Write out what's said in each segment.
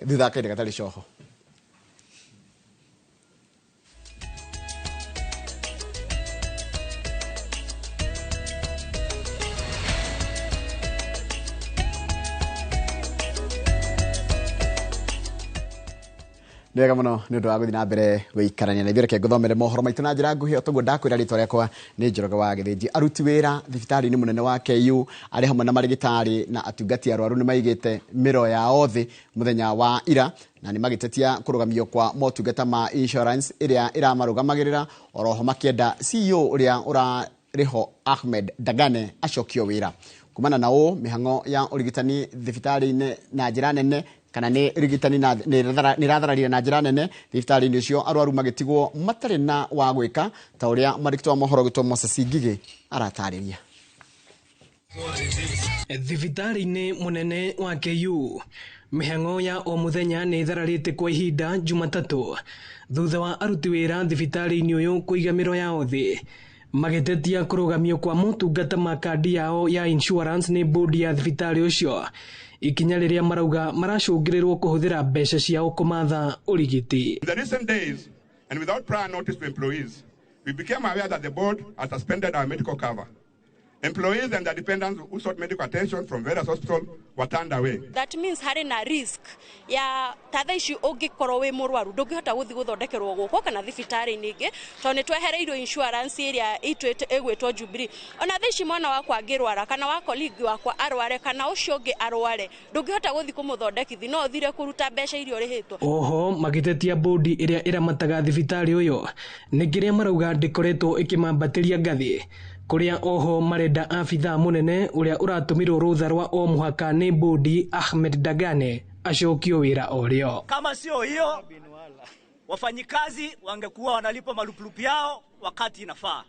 thutha kainde gatari coho. Ndega muno ni undu wa guthina mbere guikarania na ithure nguthomere mohoro maitu na njira nguhi otoguo ndakwira ritwa riakwa ni Njoroge wa Githinji. Aruti wira thibitari ni munene wa KU ari hamwe na marigitari na atungati arwaru ni maigite miro yao thi muthenya wa ira na ni magitetia kurugamio kwa motungata ma insurance iria iramarugamagira oroho makienda CEO uria urariho Ahmed Dagane acokio wira kumana nao mihango ya urigitani thibitari na njira nene kana ni rigitani na ni rathararire na njira nene thibitari ni cio arwaru magitigwo matari na wa gwika ta uria marikitwa mohoro gitwa Moses Ngigi aratariria. Thibitari ni munene wa KU mihango ya o muthenya ni thararite kwa ihinda Jumatatu thutha wa aruti wira thibitari ni uyu kuigamiro yao thi magitetia kurugamio kwa motungata ma kandi yao ya insurance ni bodi ya thibitari ucio ikinya riria marauga maracungirirwo kuhuthira mbeca ciao kumatha urigiti. In the recent days and without prior notice to employees, we became aware that the board has suspended our medical cover. Employees and their dependents who sought medical attention from various hospitals were turned away. That means hari na risk ya tatha ici ungikorwo wi murwaru ndungihota guthi guthondekerwo guko kana thibitari ningi to ni twehereirio insurance iria igwitwo Jubilee. Ona thici mwana wakwa angirwara kana wa colleague wakwa arware kana ucio ungi arware ndungihota guthi kumuthondekithi no thire kuruta mbeca irio rihitwo. Oho magitetia bodi iria iramataga thibitari uyo ningiria marauga ndikoretwo ikimambatiria ngathi kuria oho marenda afitha munene uria uratumirwo rutha rwa o muhaka ni bodi Ahmed Dagane acokio wira orio. Kama sio hiyo wafanyikazi wangekuwa wanalipa marupurupu yao wakati inafaa.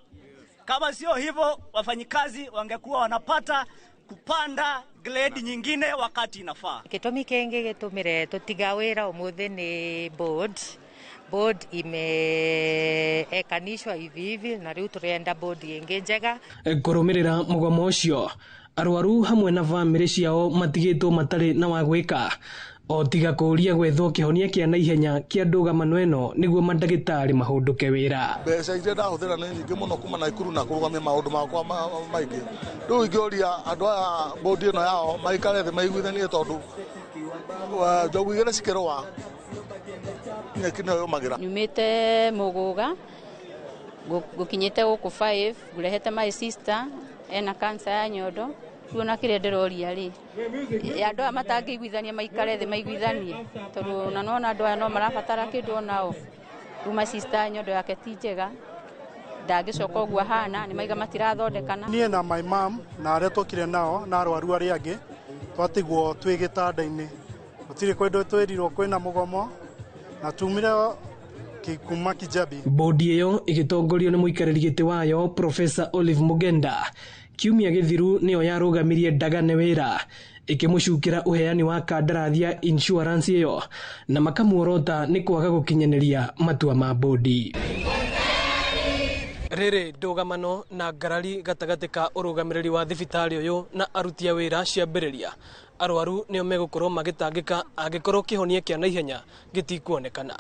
Kama sio hivyo wafanyikazi wangekuwa wanapata kupanda grade nyingine wakati inafaa. Gitumi kingi gitumire tutiga wira umuthi ni board imeekanishwa hivi na riu turenda board ingi njega kurumirira mugomo ucio arwaru hamwe na family ciao matigitwo matari na wa gwika o tiga kuria gwethwo kihonia kia naihenya kia ndugamano eno niguo mandagitari mahunduke wira. Mbeca iria ndahuthira ni nyingi muno kuma na ikuru na kurugamia maundu makwa maingi riu ingioria andu aya board ino yao maikare thi maiguithanie tondu njogu igire cikirwa nyumite muguga gukinyite guku 5 gurehete my sister ena cancer ya nyondo tuona kire ndiroria ri andu amatangiguithania maikare thi maiguithanie tondu na nona andu aya no marabatara kindu onao my sister nyondo yake ti njega ndagicoka uguo hana ni maiga matirathondekana. Nie na my mom na aria tokire nao na arwaru aria angi twatigwo twi gitandaini gutiri kwendo twerirwo kwina mugomo na tumire kikuma Kijabi. Bodi iyo igitongorio ni muikariri giti wayo Professor Olive Mugenda kiumia githiru niyo yarugamirie Dagane wira ikimucukira uheani wa kandarathi ya insurance iyo na makamuorota ni kwaga gukinyaniria matua ma bodi. Rere ndugamano na ngarari gatagati ka urugamiriri wa thibitari uyu na aruti a wira ciambiriria arwaru nio megukorwo magitangika agikorwo kihonia kia naihenya gitikuonekana.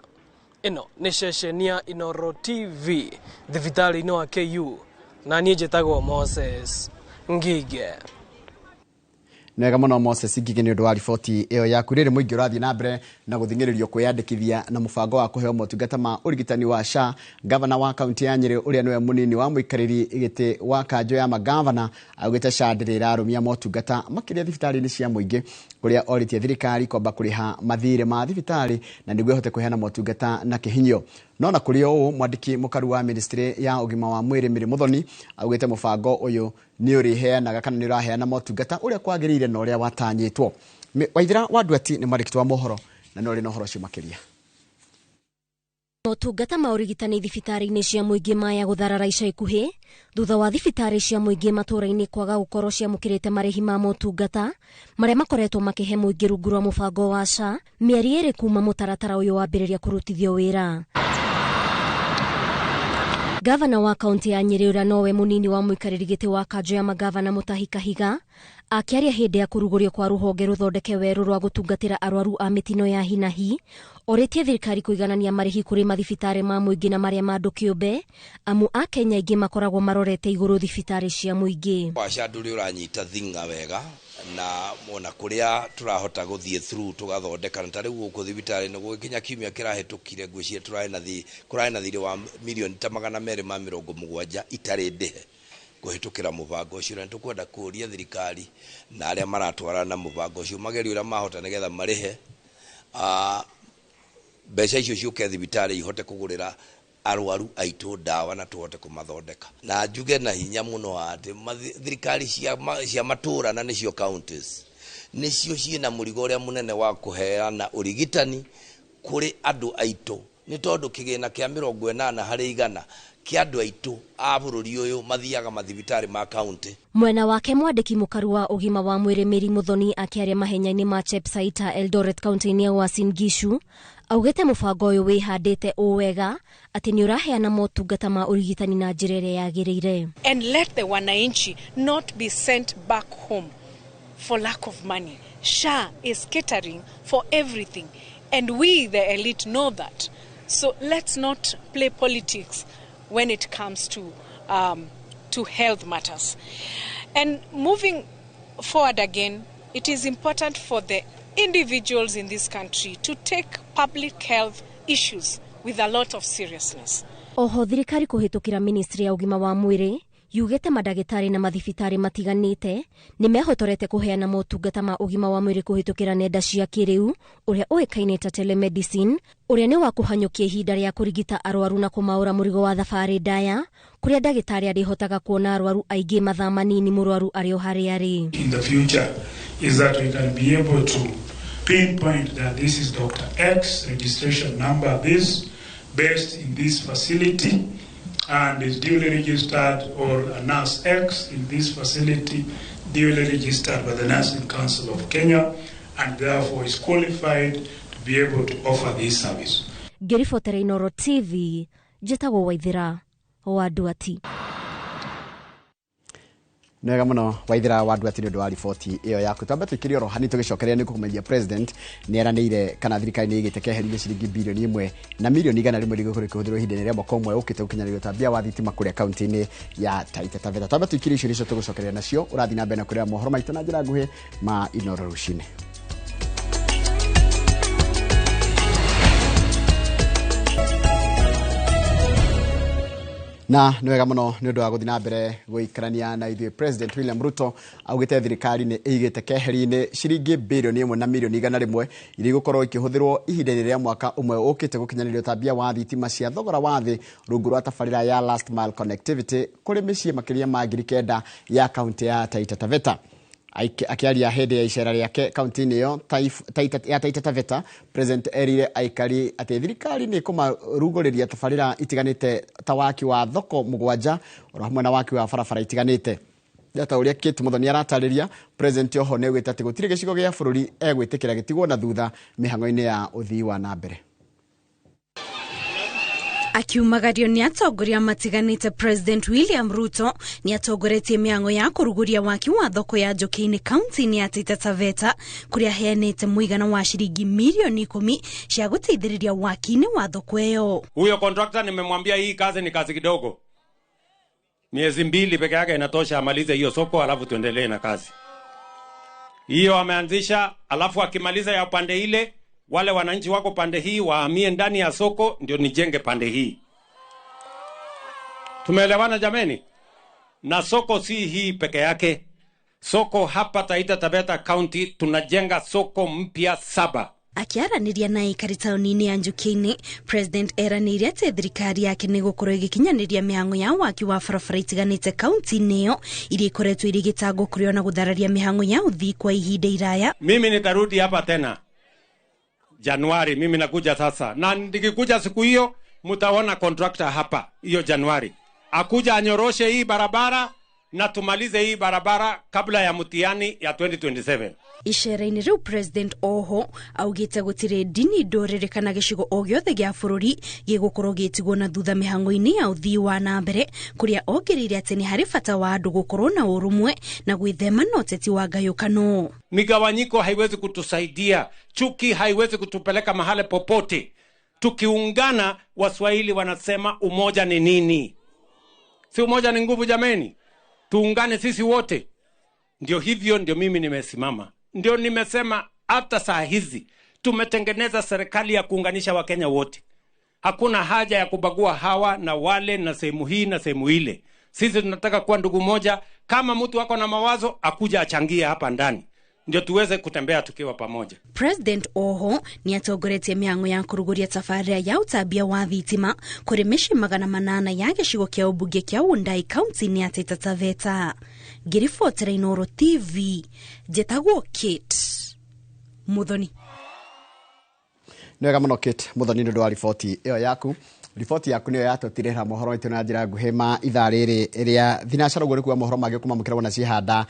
Ino ni ceceni ya Inoro TV thibitari no wa KU na nie njitagwo Moses Ngige. Nega muno Moses Ngigi ni undu wa riboti iyo yaku riri muingi urathie na mbere na guthingiririo kwiyandikithia na mubango wa kuheo motungata ma urigitani wa SHA. Gavana wa kaunti ya Nyeri uria niwe munini wa muikariri giti wa kanjo ya magavana augite SHA ndirarumia motungata makiria thibitari ni cia muingi kuria oritie thirikari kwamba kuriha mathire ma thibitari na niguo hote kuheana motungata na kihinyo. No na kuri o mwandiki mukaru wa ministry ya ugima wa mwiri Miri Muthoni augite mubango uyu ni uriheanaga kana ni uraheana motungata uria kwagirire na uria watanyitwo. Waithira wa Ndweti ni mwandiki mohoro na no ri no horo cio makiria. Motungata ma urigitani thibitari-ini cia muingi maya gutharara ica ikuhi thutha wa thibitari cia muingi matura-ini kwaga gukorwo ciamukirite marihi ma motungata maria makoretwo makihe muingi rungu rwa mubango wa SHA mieri iri kuma mutaratara uyu wambiriria kurutithio wira. Gavana wa kaunti ya Nyeri uria nowe munini wa muikariri giti wa kanjo ya magavana Mutahi Kahiga Akiaria hindi ya kurugurio kwa ruhonge ruthondeke weru rwa gutungatira arwaru a mitino ya hinahi, oretie thirikari kuiganania marihi kuri mathibitari ma muingi na maria ma andu kiumbe, amu a Kenya ingi makoragwo marorete iguru thibitari cia muingi. Wacanduri uranyita thinga wega na mona kuria turahota guthie through tugathondeka na riu guku thibitari no gukinya kiumia kirahetukire ngwicie kurai na thiri wa milioni ta 270 itari ndihe kuhitukira mubango ucio na tukwenda kuria thirikari na aria maratwara na mubango ucio magerio ira mahota nigetha marihe mbeca icio ciuke thibitari ihote kugurira arwaru aitu dawa na tuhote kumathondeka na njuge na hinya muno ati thirikari cia matura na nicio counties nicio ciina murigo ria munene wa kuheana urigitani kuri andu aitu ni tondu kigina kia 80 hari 100 kia andu aitu a bururi uyu mathiaga mathibitari ma county. Mwena wake mwandiki mukaru wa ugima wa mwiri Mary Muthoni akiaria mahenya-ini ma Chepsaita Eldoret County-ini ya Uasin Gishu augete mubango uyu wihandite uwega ati ni uraheana motungata ma urigitani na njira iria yagiriire. And let the wananchi not be sent back home for lack of money. SHA is catering for everything and we the elite know that. So let's not play politics when it comes to health matters. And moving forward again, it is important for the individuals in this country to take public health issues with a lot of seriousness. Oho thirikari kuhitukira ministry ya ugima wa mwiri yugete madagitari na mathibitari matiganite ni mehotorete kuheana motungata ma ugima wa mwiri kuhitukira nenda cia kiriu uria uikaine ta telemedicine uria ni wa kuhanyukia ihinda ria kurigita arwaru na kumaura murigo wa thabari ndaya kuria dagitari arihotaga kuona arwaru aingi mathaa manini murwaru ario hari. In the future is that we can be able to pinpoint that this is Dr. X registration number this based in this facility and is duly registered, or a nurse X in this facility duly registered by the Nursing Council of Kenya and therefore is qualified to be able to offer this service. Ngiribotera Inooro TV, njĩtagwo Waithira wa Nduati. Nega muno Waithira wa Nduati nĩ wa riboti iyo yaku. Twambe twikiri oro hani tugicokeria ni kukumenyia president ni eranĩire kana thirikari ni igite keheri ciringi bilioni 1 na milioni 100 rigukuri kuhũthĩrwo ihinda rĩa mwaka ũmwe ũkĩte ũkinyanĩrio tambia wa thitima kũrĩa kaunti-inĩ ya Taita Taveta. Twambe twikiri icio nicio tugucokeria nacio urathi na mbere na kũrĩa mohoro maitũ na njĩra nguhĩ ma Inooro Rucine. Na nwega muno ni undu wa guthina mbere guikarania na ithuĩ President William Ruto augite thirikari ni igite keheri-ini ciringi bilioni 1 na milioni 100 iria gukorwo ikihũthĩrwo ihinda rĩa mwaka umwe ũkĩte gũkinyanĩrio tambia wa thitima cia thogora wa thĩ rungu rwa tabarĩra ya last mile connectivity kũrĩ mĩciĩ makĩria ma 9,000 ya kaunti ya Taita Taveta. Akiaria hende ya icera riake kaunti-inĩ iyo ya Taita Taveta, President erire aikari ati thirikari ni kumarugũrĩria tabarĩra itiganĩte ta waki wa thoko 7 oro hamwe na waki wa barabara itiganĩte. Data uria Kate Muthoni aratarĩria, President oho nĩ augĩte atĩ gũtirĩ gĩcigo gĩa bũrũri egwĩtĩkĩra gĩtigwo na thutha mĩhang'o-inĩ ya ũthii wa na mbere. Akiumagario ni atongoria matiganite, President William Ruto ni atongoretie mĩhang'o ya kuruguria waki wa thoko ya Njoki-inĩ kaunti-inĩ ya Taita Taveta kuria heanĩte muigana wa shilingi milioni 10 cia guteithĩrĩria waki-inĩ wa thoko ĩyo. Huyo contractor nimemwambia hii kazi ni kazi kidogo, miezi 2 peke yake inatosha amalize hiyo soko, alafu tuendelee na kazi hiyo ameanzisha. Alafu akimaliza ya pande ile, wale wananchi wako pande hii wahamie ndani ya soko, ndio nijenge pande hii. Tumeelewana jameni? Na soko si hii peke yake. Soko hapa Taita Taveta County tunajenga soko mpya 7. Akiaraniria na ikari tauni-inĩ ya Njoki-inĩ, President eranĩire atĩ thirikari yake nĩ gũkorwo ĩgĩkinyanĩria mĩhang'o ya waki wa barabara itiganĩte kaunti-inĩ ĩyo iria ikoretwo irigitangwo kũrĩo na gũthararia mĩhang'o ya ũthii kwa ihinda iraya. Mimi nitarudi hapa tena Januari, mimi nakuja sasa. Na nikikuja siku hiyo mtaona contractor hapa hiyo Januari. Akuja anyoroshe hii barabara na tumalize hii barabara kabla ya mtihani ya 2027. Icera-inĩ rĩu President Oho augĩte gũtirĩ ndini ndũrĩrĩ kana gĩcigo o gĩothe gĩa bũrũri gĩgũkorwo gĩtigwo na thutha mĩhang'o-inĩ ya ũthii wa na mbere, kũrĩa ongereire atĩ nĩ harĩ bata wa andũ gũkorwo na ũrũmwe na gwĩthema na ũteti wa ngayũkano. Migawanyiko haiwezi kutusaidia, chuki haiwezi kutupeleka mahali popote. Tukiungana, Waswahili wanasema umoja ni nini? Si umoja ni nguvu jameni? Tuungane sisi wote. Ndio hivyo ndio mimi nimesimama. Ndio nimesema hata saa hizi tumetengeneza serikali ya kuunganisha Wakenya wote. Hakuna haja ya kubagua hawa na wale na sehemu hii na sehemu ile. Sisi tunataka kuwa ndugu moja. Kama mtu wako na mawazo akuja achangie hapa ndani, ndio tuweze kutembea tukiwa pamoja. President Oho ni atongoretie mĩhang'o ya kũrugũria tabarĩra ya ũtambia wa thitima kũrĩ mĩciĩ 800 ya gĩcigo kĩa ũmbunge kĩa Wundanyi kaunti-inĩ ya Taita Taveta. Ngĩribotera Inooro TV, njĩtagwo Kate Muthoni. Nĩwega mũno Kate Muthoni nĩ ũndũ wa riboti ĩyo yaku. Riboti yaku nĩyo yatũtirĩra mohoro maitũ na njĩra nguhĩ ma ithaa rĩrĩ ĩrĩa thinacara ũguo nĩkuga mohoro mangĩ kuma mũkĩra wona cihanda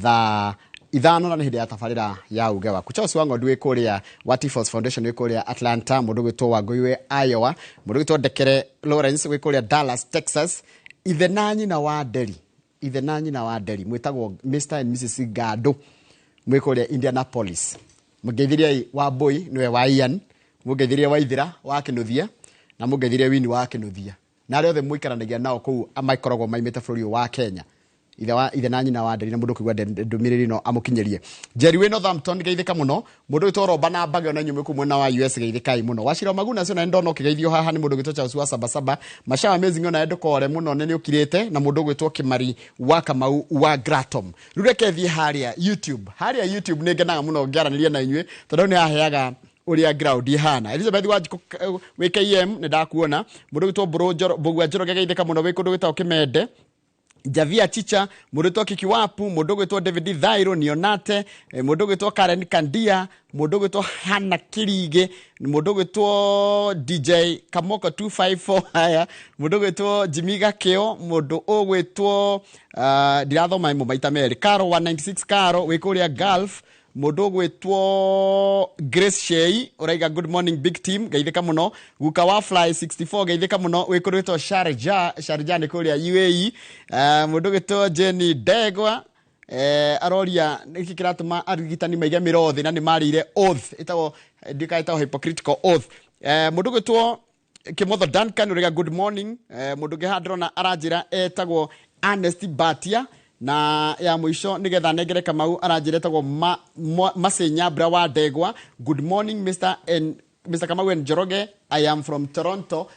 thaa ithano na nĩ hĩndĩ ya tabarĩra ya uge waku. Charles Wang'ondu wĩ kũrĩa wa T-Force Foundation wĩ kũrĩa Atlanta, mũndũ gwĩtwo Wangũi wĩ Iowa, mũndũ gwĩtwo Ndekere Lawrence wĩ kũrĩa Dallas, Texas, ithe na nyina wa Nderi mwĩtagwo Mr and Mrs Gado mwĩ kũrĩa Indianapolis. Mũngeithirie wa Boy nĩwe wa Ian, mũngeithirie wa Ithira wa Kĩnuthia na mũngeithirie Wini wa Kĩnuthia. Na arĩa othe mũikaranagia nao kũu amaikoragwo maimĩte bũrũri wa Kenya. Ithe na nyina wa Nderi na mũndũ kũigua ndũmĩrĩri no amũkinyerie. Jerry wĩ Northampton geithĩka mũno, mũndũ wĩtwo Roba na Mbage ona nyume kumwe na wa US geithĩkai mũno. Wachira Maguna cio na ndono kĩgeithio haha nĩ mũndũ gwĩtwo Charles wa Sabasaba, Mashawa Amazing ona ndũkore mũno nĩ ũkirĩte na mũndũ gwĩtwo Kimari wa Kamau wa Gratom. Rũreke thiĩ harĩa YouTube nĩ ngenaga mũno ngĩaranĩria na inyuĩ tondũ nĩ aheaga uria ground ihana. Elizabeth Wanjiku WKM nĩ ndakuona, mũndũ gwĩtwo Mbogua Njoroge geithĩka mũno wĩ kũndũ gwĩtwo Kĩmende. Javia Chicha, mũndũ gwĩtwo Kikiwapu, mũndũ gwĩtwo David Thairo Nionate, mũndũ gwĩtwo Karen Kandia, mũndũ gwĩtwo Hana Kirige, mũndũ gwĩtwo DJ Kamoko 254 haya, mũndũ gwĩtwo Jimmy Gakeo, mũndũ ũgwĩtwo ndirathoma imo maita merĩ, Caro 196 Caro wĩ kũrĩa Gulf, mũndũ gwĩtwo Grace Shei uraiga good morning big team geithĩka mũno. Guka wa Fly 64 geithĩka mũno wĩ kũrĩa gwĩtwo Sharjah nĩ kũrĩa UAE. Mũndũ gwĩtwo Jenny Degwa aroria nĩkĩ kĩratũma arigitani maige mĩrothi na nĩ marĩire oath ĩtagwo ndikaĩtagwo hypocritical oath. Mũndũ gwĩtwo Kimotho Duncan uraiga good morning. Mũndũ ngĩhandĩrwo aranjĩra etagwo Ernest Batia na ya mũico nigetha negere Kamau aranjĩra etagwo Masenya wa Ndegwa. Good morning Mr. Kamau and Njoroge, I am from Toronto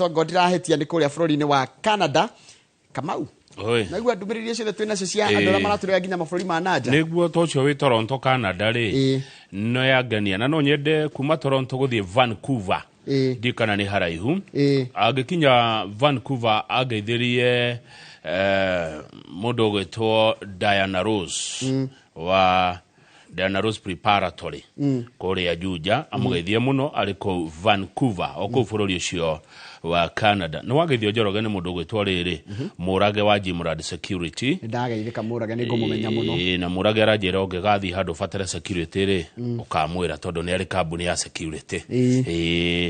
godirahetia nĩ kũrĩa bũrũri-inĩ wa Canada. Kamau naigua ndũmĩrĩri ciothe twĩna cio cia andũ arĩa maratũrega nginya mabũrũri ma nanja nĩguo tocio wĩ Toronto Canada rĩ no yangania na no nyende kuma Toronto gũthiĩ Vancouver ndikana nĩ haraihu agĩkinya Vancouver ageithĩrie mũndũ gwĩtwo Diana Rose wa Diana Rose Preparatory kũrĩa Juja amũgeithie mũno arĩ kũu Vancouver o kũu bũrũri ũcio wa Canada. No wageithio Njoroge nĩ mũndũ gwĩtwo rĩrĩ Mũrage wa Jimrad Security ndageithĩka Mũrage nĩ ngũmũmenya mũno na Mũrage aranjĩra ũngĩgathiĩ handũ batare security rĩ ũkamwĩra tondũ nĩ arĩ kambuni ya security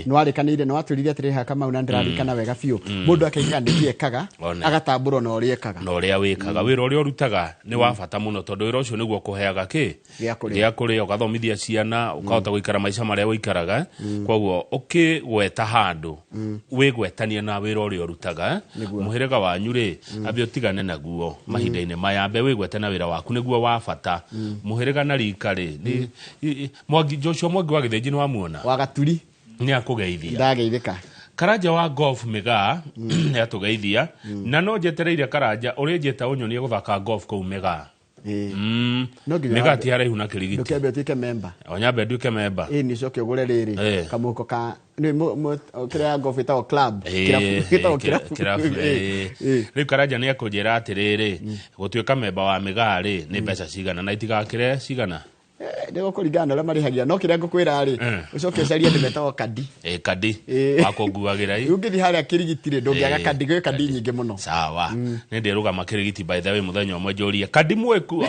no arĩkanĩire no atwĩrire atĩrĩ ha Kamau na ndĩrarikana wega biũ mũndũ akaiga nĩ ekaga agatambũrwo na ũrĩa ekaga na ũrĩa wĩkaga wĩra ũrĩa ũrutaga nĩ wa bata mũno tondũ wĩra ũcio nĩguo kũheaga gĩa kũrĩa ũgathomithia ciana ũkahota gũikara maica marĩa ũikaraga kwoguo ũkĩgweta handũ wĩgwetania na wĩra ũrĩa ũrutaga mũhĩrĩga wanyu rĩ ambe ũtigane naguo mahinda-inĩ maya mbe wĩgwete na wĩra waku nĩguo wa bata mũhĩrĩga na rika rĩ Mwangi Joshua Mwangi wa Gĩthĩnji nĩ wamuona wa Gaturi nĩ akũgeithia ndageithĩka Karanja wa golf Mega nĩ atũgeithia na no njetereire Karanja ũrĩ njeta ũnyonie gũthaka golf kũu Mega Mega ti haraihu na Kĩrigiti ndũkĩambe ũtuĩke member onyambe nduĩke member nĩ coke ũgũre rĩrĩ kamũhuko ka kĩrĩa golf ĩtagwo club rĩu Karanja nĩ akũnjĩra atĩrĩrĩ gũtuĩka member wa Mega rĩ nĩ mbeca cigana na itigakĩre cigana Ndego kuringana na marihagia no kiria ngukwira ri ucoke caria ndimetago kadi kadi wakunguagira i ungithi haria kirigitire ndungiaga kadi gwe kadi nyingi muno sawa ni ndiruga makirigiti by the way muthenya umwe njoria kadi mwekuo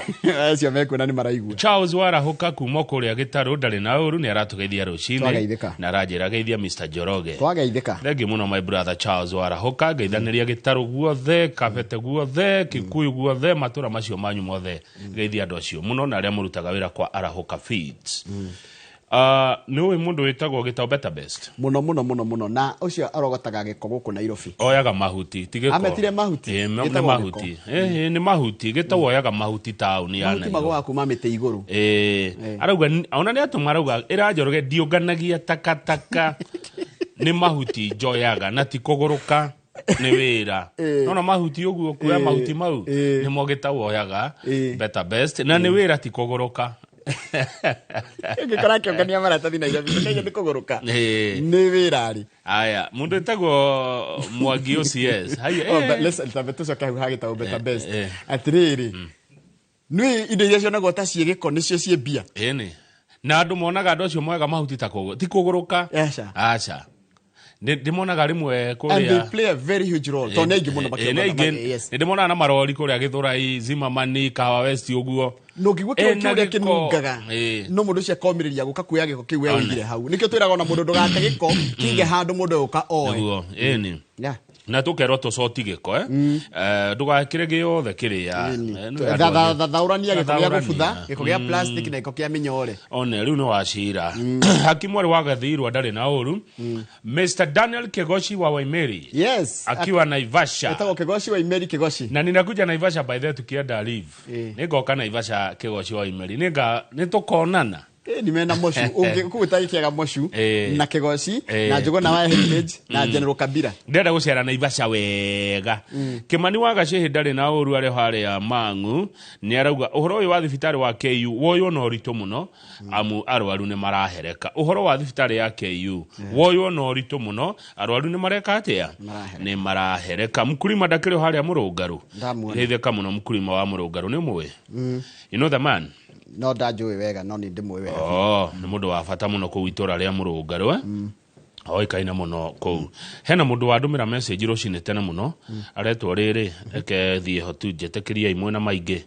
acio mekuona ni maraigua Charles Warahoka kuma kuria gitaru ndari na uru ni aratugeithia rucini na ranjira geithia Mr Joroge twagaithika thengi muno my brother Charles Warahoka geithaniria gitaru guothe kabete guothe Kikuyu guothe matura macio manyu mothe geithia andu acio muno na aria murutaga wira kwa Arahoka Feeds no mundu witagwo gitao Better Best muno na ucio arogotaga giko guku Nairobi oyaga mahuti tigiko ametire mahuti ni mahuti ni mahuti gitao oyaga mahuti town ya Nairobi mago waku mamite iguru arauga ona ni atuma arauga iranjoroge ndiunganagia takataka ni mahuti njoyaga na ti kuguruka ni wira nona mahuti uguo kuya mahuti mau ni mo gitao oyaga Better Best na ni wira ti kuguruka ngikora kiongania maratathi na Nairobi kaige ndikuguruka ni wirari aya mundu etagwo Mwangi OCS listen tabetuca kahu hagita Better Best atiriri nui indo iria cionagwo ta ciĩgĩko nĩcio ciĩ mbia ĩnĩ na andũ monaga andũ acio moyaga mahuti ta ti kũgũrũka aca ndimonaga rimwe kuria and they play a very huge role to negi muno yes ndimonaga na marori kuria Githurai Zimamani Kahawa West uguo no kigwo kiria kinungaga no mundu cia komiriria guka kuya giko kiwe wigire hau nikio twiraga na mundu ndugate giko kinge handu mundu uka oe eni na tukerwo tucoti giko ndugakire giothe kiria thathaurania giko gia gubutha giko gia plastic na giko gia minyore one riu no wacira hakimu ari wagathirwa ndari na uru Mr Daniel Kegoshi wa Waimeri yes akiwa Naivasha etagwo Kegoshi wa Waimeri Kegoshi na ninakuja Naivasha by the tukienda live nigoka Naivasha Kegoshi wa Waimeri nitukonana nimena moshu ungikuutakiaga moshu na Kegoshi na Njogo na wa Heritage na General Kabira ndenda gucera Naivasha wega Kimani wa Gacihi ndari na uru ari hare ya Mang'u ni arauga uhoro uyu wa thibitari wa KU woyo no rito muno amu arwaru ni marahereka uhoro wa thibitari ya KU woyo no rito muno arwaru ni mareka atia ni marahereka mkulima ndakire hare ya Murungaru hitheka muno mkulima wa Murungaru ni mwe you know the man no ndajui wega no ni ndimwe wega ni mundu wa bata muno ku itura ria Murungaru oikaina muno ku hena mundu wa ndumira message rucine tena muno aretwo riri eke thie hotu jetekiria imwe na maingi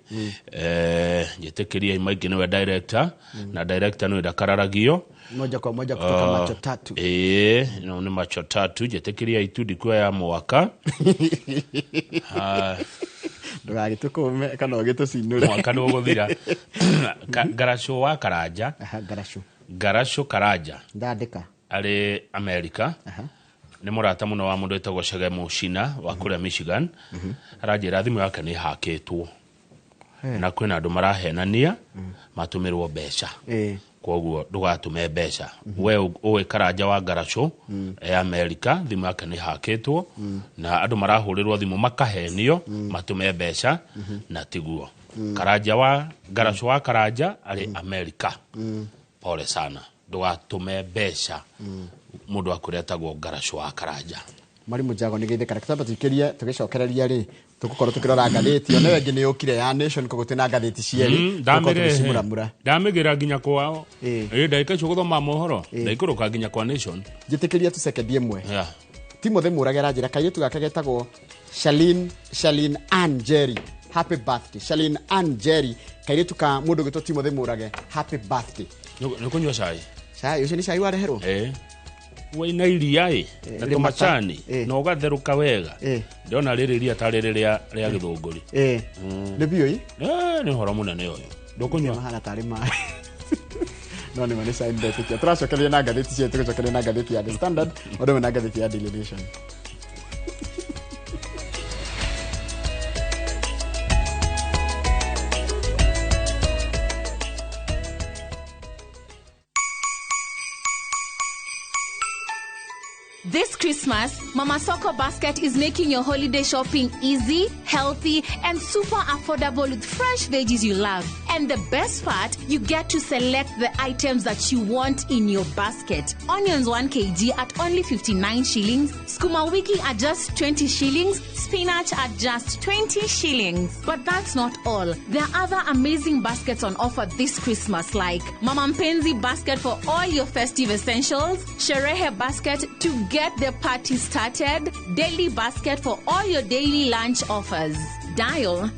jetekiria imaingi niwe director na director niwe ndakararagio moja kwa moja kutoka Macho Tatu no ni Macho Tatu jetekiria itudi kwa ya mwaka ndugagitukume kana ogitucinure mwaka no guthira Garasho wa Karaja Garasho Karaja ndandika ari America ni murata muno wa mundu etagwo Shege Mushina wa kuria Michigan arajira thimu yake ni hakitwo na kwina andu marahenania matumirwo mbeca koguo ndugatume mbeca we uwe Karaja wa Garasho America thimu yake ni hakitwo na andu marahurirwo thimu makahenio matume mbeca na tiguo Karaja wa Garasho wa Karaja ari America pole sana ndugatume mbeca mundu akuretagwo Garasho wa Karaja Mwalimu Jago nigeitheka kitaba tukiria tugicokereria ri tugukorwo tukirora ngatheti one wengi ni ukire ya Nation kugutena ngatheti cieri ndamigira nginya kwao ndaika cio guthoma mohoro ndaikuruka nginya kwa Nation jitikiria tu second imwe Timothy Muragera njira kaitu gake getagwo Shalin Ann Jerry happy birthday Shalin Ann Jerry kaitu ka mundu gitwo Timothy Murage happy birthday nikunywa cai ucio ni cai wareherwo waina iria na tomachani na ugatheruka wega ndiona riri iria tari ria githunguri ni bio ni horo munene uyu ndukunywa mahana tari mai no ni mani sign bet kia tracokeria na ngatheti cia tucokeria na ngatheti ya The Standard odo na ngatheti ya Daily Nation. This Christmas, Mama Soko Basket is making your holiday shopping easy, healthy, and super affordable with fresh veggies you love. And the best part, you get to select the items that you want in your basket. Onions 1 kg at only 59 shillings. Skuma wiki at just 20 shillings. Spinach at just 20 shillings. But that's not all. There are other amazing baskets on offer this Christmas, like Mama Mpenzi basket for all your festive essentials, Sherehe basket to get the party started, Daily basket for all your daily lunch offers. Dial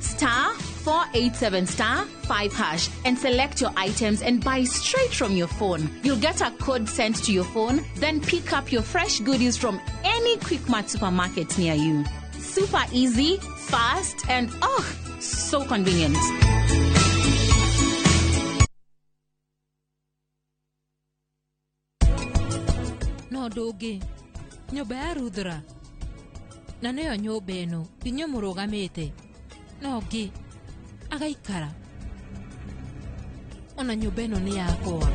*487*5# and select your items and buy straight from your phone. You'll get a code sent to your phone, then pick up your fresh goodies from any Quickmart supermarket near you. Super easy, fast, and so convenient. No doge nyumba ya Ruthra na neyo nyumba eno inyo murugamite nogi agaikara ona nyumba eno ni yakwa.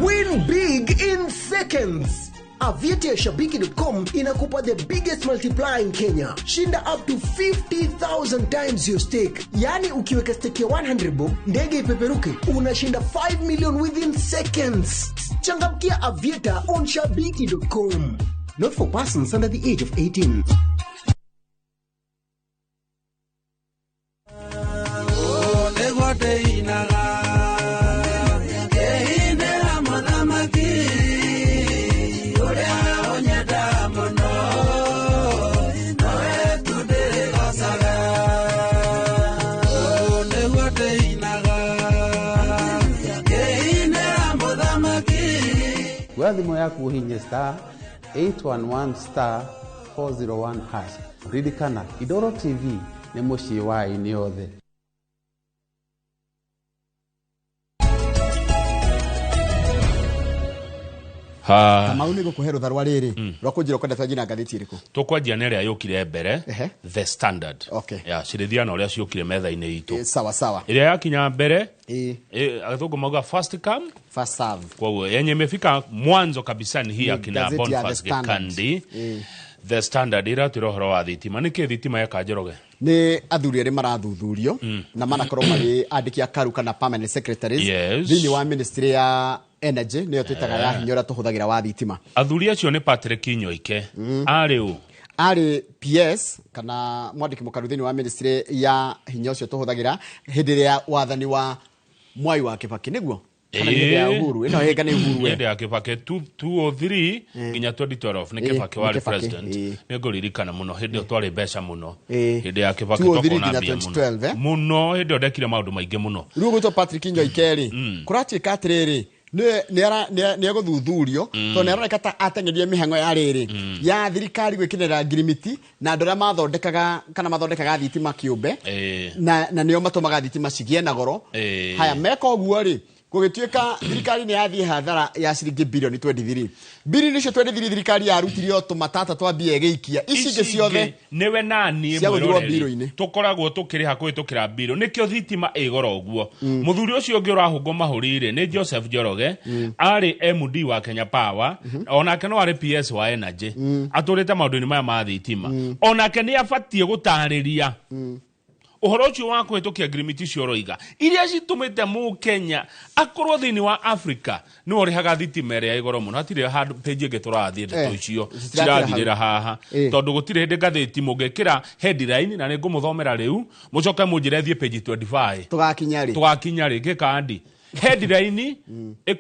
Win big in seconds. Aviatashabiki.com inakupa the biggest multiplier in Kenya. Shinda up to 50,000 times your stake. Yani ukiweka stake ya 100 bob, ndege ipeperuke, unashinda 5 million within seconds. Changamkia Aviator on Shabiki.com. Not for persons under the age of 18. Thimo yaku hinye *811*401#. Ririkana Idoro TV nĩ mũciĩ wa aini othe. Kama unigo kuhero tharwa riri rwakujira kwenda tajina ngathiti iriku tukwanjia neria yukire mbere The Standard ya cirithiana uria ciukire metha-ini itu sawa sawa iria yakinya mbere athungu mauga first come first serve kwa hiyo yenye imefika mwanzo kabisa ni hii akina Boniface Gikandi The Standard ira turohoro wa thitima niki thitima ya Kanjoroge ni athuri ari marathuthurio na manakorwo mari andiki akaru kana permanent secretaries thini wa ministry ya energy niyo twitaga ya hinya ura tuhuthagira wa thitima. Athuri acio ni Patrick Nyoike ari PS kana mwandiki mukaru thini wa ministry ya hinya ucio tuhuthagira hindi ya wathani wa Mwai wa Kibaki niguo kana hindi ya Uhuru ino hega ni Uhuru hindi ya Kibaki 203 nginya 2012 ni Kibaki wa president ni nguririkana muno hindi twari besha muno hindi ya Kibaki tokona bia muno hindi odekire maundu maingi muno rugo to Patrick Nyoike ri kuratuika atiriri ni aguthuthurio to neroneka ta atengerie mihango ya riri ya thirikari gwikinira ngirimiti na ndora mathondekaga kana mathondekaga thitima kiumbe na nio matumaga thitima cigie na goro haya meka oguo ri gugituika thirikari ni yathie hathara ya ciringi bilioni 23 bilioni cio 23 thirikari yarutirio tumatata twa bia geikia icinge ciothe niwe nani mwiroreri tukoragwo tukiri hakuhi tukira biro nikio thitima igoro oguo muthuri ucio ungi urahungo mahurire ni Joseph Njoroge ari MD wa Kenya Power onake no ari PS wa energy aturite maundu-ini maya ma thitima onake ni abatie gutariria uhoro ucio wa kuhitukia agreement cio roiga iria citumite mu Kenya akorwo thini wa Africa ni orihaga thitima ya igoro muno hatire handu page ngeturathie ndeto icio cirathirira haha tondu gutire hindi ngatheti mungekira headline na ningumuthomera riu mucoke munjire thie page 25 tugakinya ri gikandi headline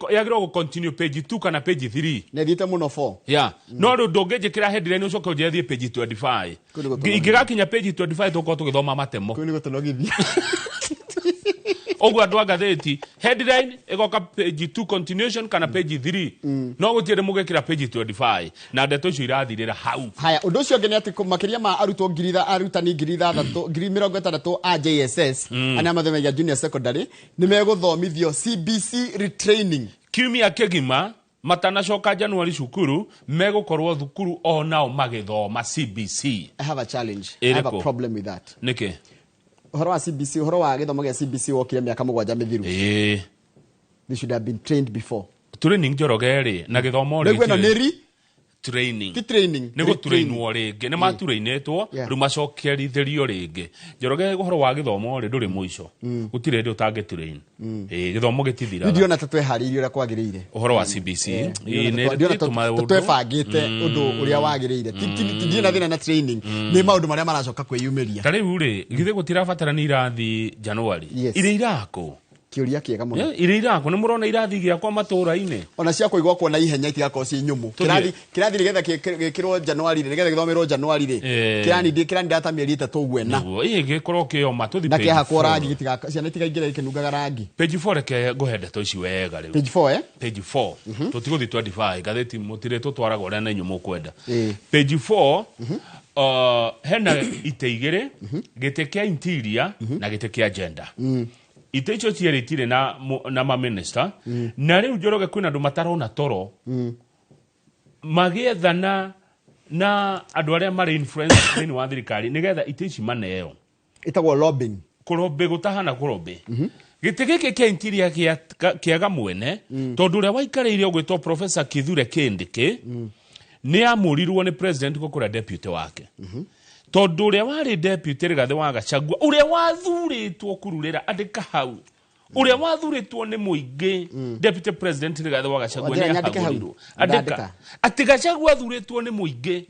yagiro go continue page 2 kana page 3 ne thite muno 4 no ndo ndongejekira headline ucoke unjethie page 25 ingigakinya page 25 tuko tugithoma matemo kuni gutunogithia ogwa ndwa gatheti headline igoka page 2 continuation kana page 3 no gutire mugekira page 25 na ndeto icio irathirira hau haya undu ucio ngene ati makiria ma arutwo ngiriza arutani ngiriza 360 a JSS ana mathemagia junior secondary ni meguthomithio CBC retraining kiumia kigima matanacoka January cukuru megukorwo thukuru onao magithoma CBC. I have a challenge. I have a problem with that. Niki uhoro wa CBC uhoro wa githomo gia CBC wokire miaka 7 mithiru they should have been trained before training Njoroge ri na githomo ri niguo neri training nĩ gũturainwo rĩngĩ nĩ maturainĩtwo rĩu macokerithirio rĩngĩ Njoroge ũhoro wa gĩthomo rĩ ndũrĩ mũico gũtirĩ hĩndĩ ũtangĩturain gĩthomo gĩtithiraga ndiona ta tweharĩirie ũrĩa kwagĩrĩire ũhoro wa CBC twebangĩte ũndũ ũrĩa wagĩrĩire ndiona thĩna na training nĩ maũndũ marĩa maracoka kwĩyumĩria ta rĩu rĩ githĩ gũtirabatara nĩ irathi Januari iria irako kĩũria kĩega mũno iria irako nĩ mũrona irathi gĩakwa matũũra-inĩ ona cia kũigwo kwa na ihenya itigakorwo ci nyũmũ kĩrathi nĩgetha gĩkĩrwo Januari nĩgetha gĩthomerwo Januari kĩrani data mĩeri 3 ũguo na gĩkorwo kĩoma tũthi na kĩhakwo rangi ciana itigaingĩra ikĩnungaga rangi page 4 reke ngũhende toici wega rĩu page 4 page 4 tũtigũthi 25 gatheti mũtire tũtwaraga ũrĩa na inyuĩ mũkwenda page 4 hena ite igĩrĩ gĩtĩ kĩa interior na gĩtĩ kĩa gender ite icio cierĩtire na ma minister na rĩu Njoroge kwĩna andũ matarona toro magĩethana na andũ arĩa marĩ influence thĩinĩ wa thirikari nĩgetha ite ici maneo itagwo lobbying kũrobĩ gũtahana kũrobĩ gĩtĩ gĩkĩ kĩa interior kĩaga mwene tondũ ũrĩa waikarĩire ũgwĩtwo Professor Kithure Kindiki nĩ amũrirwo nĩ president gũkũra deputy wake tondũ ũrĩa warĩ deputy Rigathĩ wa Gachagua ũrĩa wathurĩtwo kururĩra andĩka hau ũrĩa wathurĩtwo nĩ mũingĩ deputy president Rigathĩ wa Gachagua nĩ ahagũrirwo andĩka atĩ Gachagua athurĩtwo nĩ mũingĩ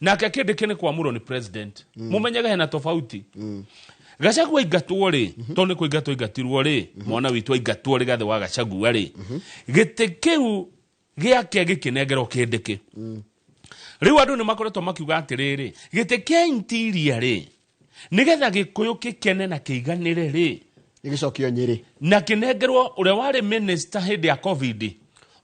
nake Kindiki nĩ kwamũrwo nĩ president mũmenyaga hena tofauti Gachagua aingatwo rĩ tondũ nĩ kũingatwo ingatirwo rĩ mwana witũ aingatwo Rigathĩ wa Gachagua rĩ gĩtĩ kĩu gĩake gĩkĩnengerwo Kindiki rĩu andũ nĩ makoretwo makiuga atĩrĩrĩ gĩtĩ kĩa interior rĩ nĩgetha Gĩkũyũ kĩkene na kĩiganĩre rĩ gĩcokio Nyĩrĩ na kĩnengerwo ũrĩa warĩ minister hĩndĩ ya covid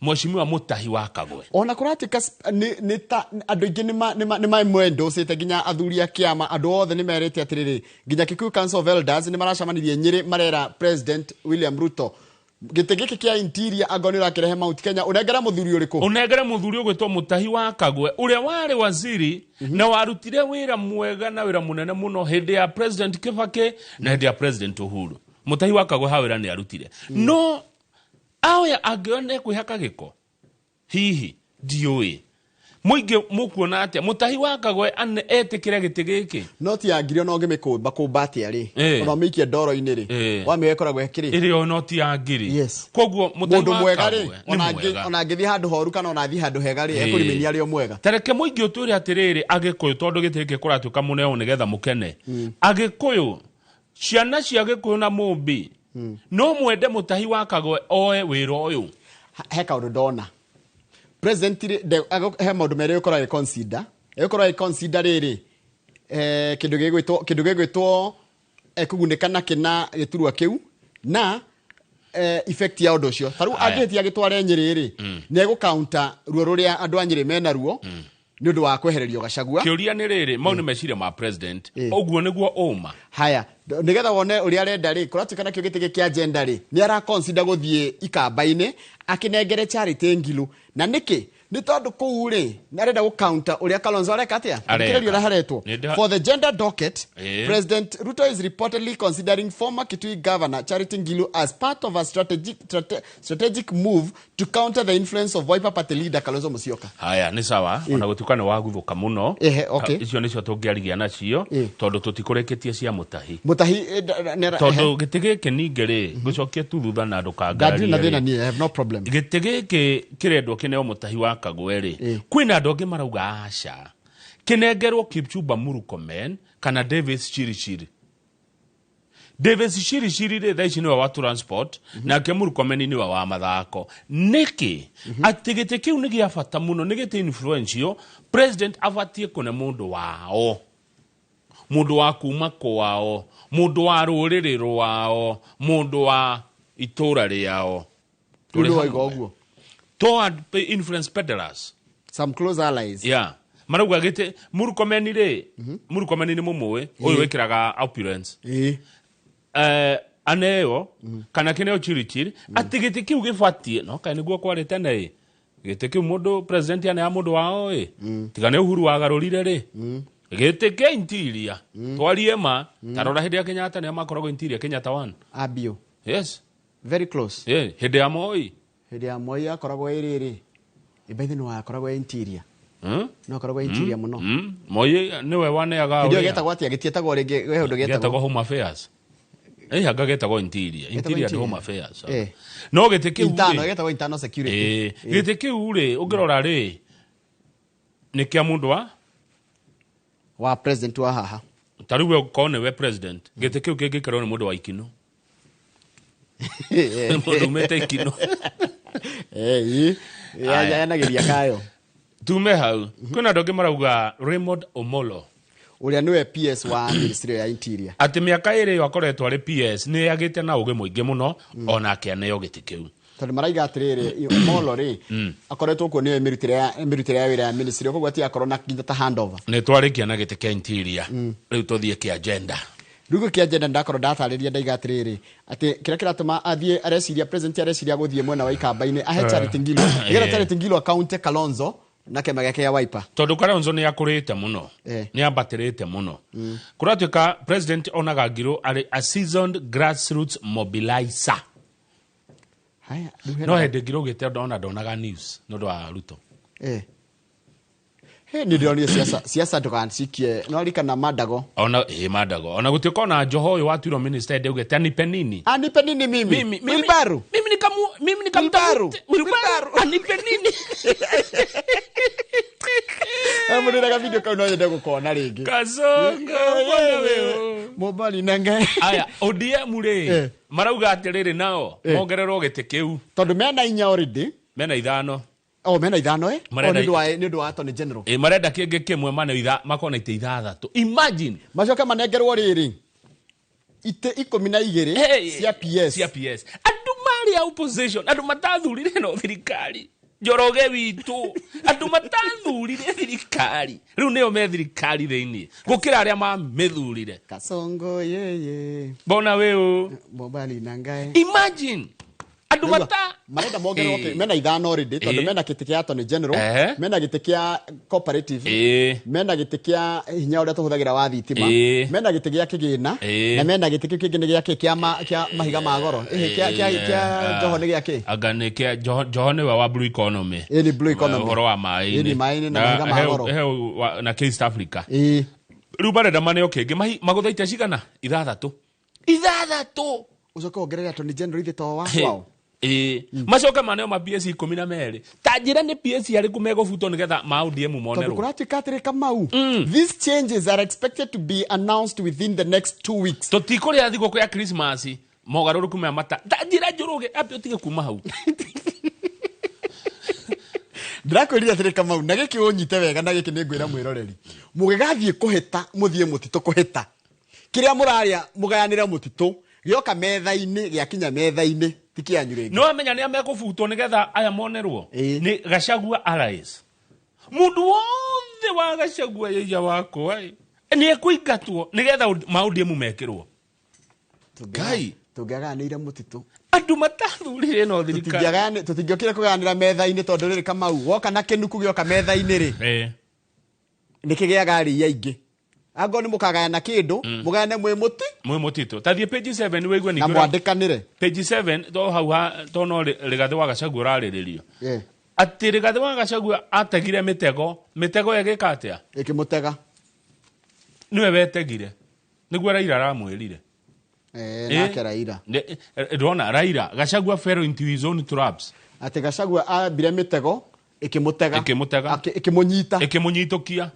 Mheshimiwa Mutahi wa Kagwe ona kũratika nĩ ta andũ aingĩ nĩ maemwendũcĩte nginya athuri a kĩama andũ othe nĩ merĩte atĩrĩrĩ nginya Kikuyu Council of Elders nĩ maracemanirie Nyĩrĩ marera President William Ruto gĩtĩ gĩkĩ kĩa interior anga nĩ ũrakĩrehe Mount Kenya unengera mũthuri ũrĩkũ unengera mũthuri ũgwĩtwo Mutahi wa Kagwe ũrĩa warĩ waziri na warutire wĩra mwega na wĩra mũnene mũno hĩndĩ ya President Kibaki na hĩndĩ ya President Uhuru Mutahi wa Kagwe ha wĩra nĩ arutire no aoya angĩone kwĩhaka gĩko hihi ndiũĩ mũingĩ mũkuona atĩa Mutahi wa Kagwe etĩkĩre gĩtĩ gĩkĩ no ti angire no ngĩmĩkũmba atĩa rĩ ona mĩikia ndoro-inĩ rĩ wamĩkoragwo ĩkĩrĩ ĩrĩ o no ti angiri koguo mũndũ mwega rĩ ona angĩthiĩ handũ horu kana ona athiĩ handũ hega rĩ ekũrimenya arĩ o mwega tareke mũingĩ ũtwĩre atĩrĩrĩ Agĩkũyũ tondũ gĩtĩ gĩkĩ kũratuĩka mũneo nĩgetha mũkene Agĩkũyũ ciana cia Gĩkũyũ na Mũmbi no mwende Mutahi wa Kagwe oe wĩra ũyũ he kaũndũ ndona president he maũndũ merĩ ũkorwo consider rĩrĩ kĩndũ gĩgwĩtwo kũgunĩka nakĩ na gĩturwa kĩu na effect ya ũndũ ũcio tarĩu angĩhĩtia gĩtware Nyĩrĩ rĩ nĩ egũcounter ruo rũrĩa andũ a Nyĩrĩ mena ruo nĩ ũndũ wa kwehererio Gachagua kĩũria nĩ rĩrĩ mau nĩ meciria ma president ũguo nĩguo ũma haya nĩgetha wone ũrĩa arenda rĩ kũratuĩka nakĩo gĩtĩ kĩa agenda rĩ nĩ araconsider gũthiĩ ikamba-inĩ akĩnengere Charity Ngilu na nĩkĩ nĩ tondũ kũu rĩ nĩ arenda gũcounter ũrĩa Kalonzo areka atĩa kĩrĩrio ũrĩa haretwo for the gender docket President Ruto is reportedly considering former Kitui Governor Charity Ngilu as part of a strategic move to counter the influence of Wiper Party leader Kalonzo Musyoka haya nĩ sawa ona gũtuĩka nĩ waguthũka mũno icio nĩcio tũngĩarigia nacio tondũ tũtikũrĩkĩtie cia Mutahi tondũ gĩtĩ gĩkĩ ningĩ rĩ ngũcokia tu thutha na ndũkangaria gĩtĩ gĩkĩ kĩrendwo kĩneo Mutahi wa Kagwe rĩ kwĩna andũ angĩ marauga aca kĩnengerwo Kipchumba Murkomen kana Davis Chirchir rĩ thaa ici nĩwe wa transport nake Murkomen nĩwe wa mathako nĩkĩ atĩ gĩtĩ kĩu nĩ gĩa bata mũno nĩ gĩtĩ influential president abatiĩ kũne mũndũ wao mũndũ wa kuma kwao mũndũ wa rũrĩrĩ rwao mũndũ wa itũra rĩao to influence peddlers some close allies marauga gĩtĩ Murkomen rĩ Murkomen nĩ mũmũĩ ũyũ wĩkĩraga opulence aneo kana kĩneo Chirchir atĩ gĩtĩ kĩu gĩbatiĩ no kaĩ nĩguo kwarĩ tene gĩtĩ kĩu mũndũ president ya mũndũ wao tiga nĩ Uhuru wagarũrire rĩ gĩtĩ kĩa interior twarie ma tarora hĩndĩ ya Kenyatta nĩ makoragwo interior Kenyatta 1 Abio yes very close hĩndĩ ya Moi akoragwo ĩrĩ Ibaithe no akoragwo interior. No akoragwo interior muno. Moi niwe waneaga ndio getagwo atia gitietagwo ringi we hundu getagwo Home Affairs. Hanga getagwo interior ndi Home Affairs. No gite kiu intano getagwo internal security. Gite kiu ri ungirora ri ni kia mundu wa president wa haha. Tariwe kone we president gite kiu kingikero ni mundu wa ikino. Mundu mete ikino. Ya nageria kayo. Tume hau. Kuna ndoge marauga Raymond Omolo. Uria niwe PS wa Ministry ya Interior. Ati miaka iri wakoretwo ari PS ni yagite na uge muingi muno ona akeneo giti kiu. Tondu maraiga atiriri Omolo ri akoretwo ko niwe mirutire ya wira ya Ministry kogwa ti akorwo na kinda ta handover. Ni twarikia na giti kia Interior. Riu tuthie ki agenda. Rugo kia agenda ndakoro datariria ndaiga atiriri ati kira kiratuma athie areciria president areciria guthie mwena wa Ikamba-ini ahe Charity Ngilu. Gira Charity Ngilu account Kalonzo na kema gake ya Wiper. Tondu Kalonzo ni akurite muno. Ni ambatirite muno. Kuratuika president onaga Ngilu ari a seasoned grassroots mobilizer. Haya, no hende Ngilu gite donaga news no do Ruto. Ni ndio siasa tukansikie no rikana Madago. Ona Madago. Ona gutiko na Joho yo watu minister de ugete ani penini. Ani penini mimi. Wilbaru. Mimi nikamtaru. Wilbaru. Ani penini. Amuna ka video ka no yende gukona ringi. Kazonga bona wewe. Mobali nange. Aya ODM ri. Marauga atiriri nao. Mongerero gete kiu. Tondu mena inya already. Mena ithano. Mena ithano Ndu wa Attorney General. Marenda kingi kimwe makona ite ithathatu. Imagine. Macoka manengerwo riri. Ite 12 cia PS. Andu mari opposition. Andu matathurire no thirikari. Njoroge witu. Andu matathurire thirikari. Riu neo me thirikari thiini. Gukira aria mamithurire. Kasongo yeye. Bona weu. Mobali nangae. Imagine. Andu marenda mongerwo mena ithano already tondu mena giti kia Attorney General, mena giti kia cooperative, mena giti kia hinya uria tuhuthagira wa thitima, mena giti gia kigina na mena giti kingi gia kia mahiga ma goro kia Joho ni gia ki agane kia Joho ni wa blue economy ni blue economy horo wa mai ni mai na mahiga ma goro na East Africa riu barenda maneo kingi maguthaite cigana ithathatu ucoka ongerera Attorney General ithito wao macoka maneo ma PS 12 tajira ni PS yari kumego futo nigetha maudiem monerwo kuratuika atiri Kamau. These changes are expected to be announced within the next 2 weeks. Totiko ria thiko ya Christmas mogaruruku me mata tajira njuruge apyo tige kuma hau Drakwirira atiri Kamau na giki unyite wega na giki ni ngwira mwiroreri mugigathie kuheta muthie mutito kuheta kiria muraria mugayanira mutito gioka metha-ini giakinya metha-ini tikianyu ringi no amenya ni amekufutwo nigetha aya monerwo ni Gachagua allies mundu wothe wa Gachagua yeja wako ni ekuingatwo nigetha maudiem mekirwo Ngai tungiaganire mutito andu matathurire no thirikari tutingiokire kuganira metha-ini tondu riri Kamau woka na kinuku gioka metha-ini ri nikigiaga ri yaingi ango ni mukagayana kindu mugayane mwe mutito tathie page 7 weigwe ni na mwandikanire page 7 to hau to no Rigathi wa Gachagua rariririo ati Rigathi wa Gachagua ategire mitego yegika atia ikimutega niwe wetegire niguo Raila ramwirire nake Raila ndona Raila Gachagua fell into his own traps ati Gachagua abire mitego ikimutega ikimunyita ikimunyitokia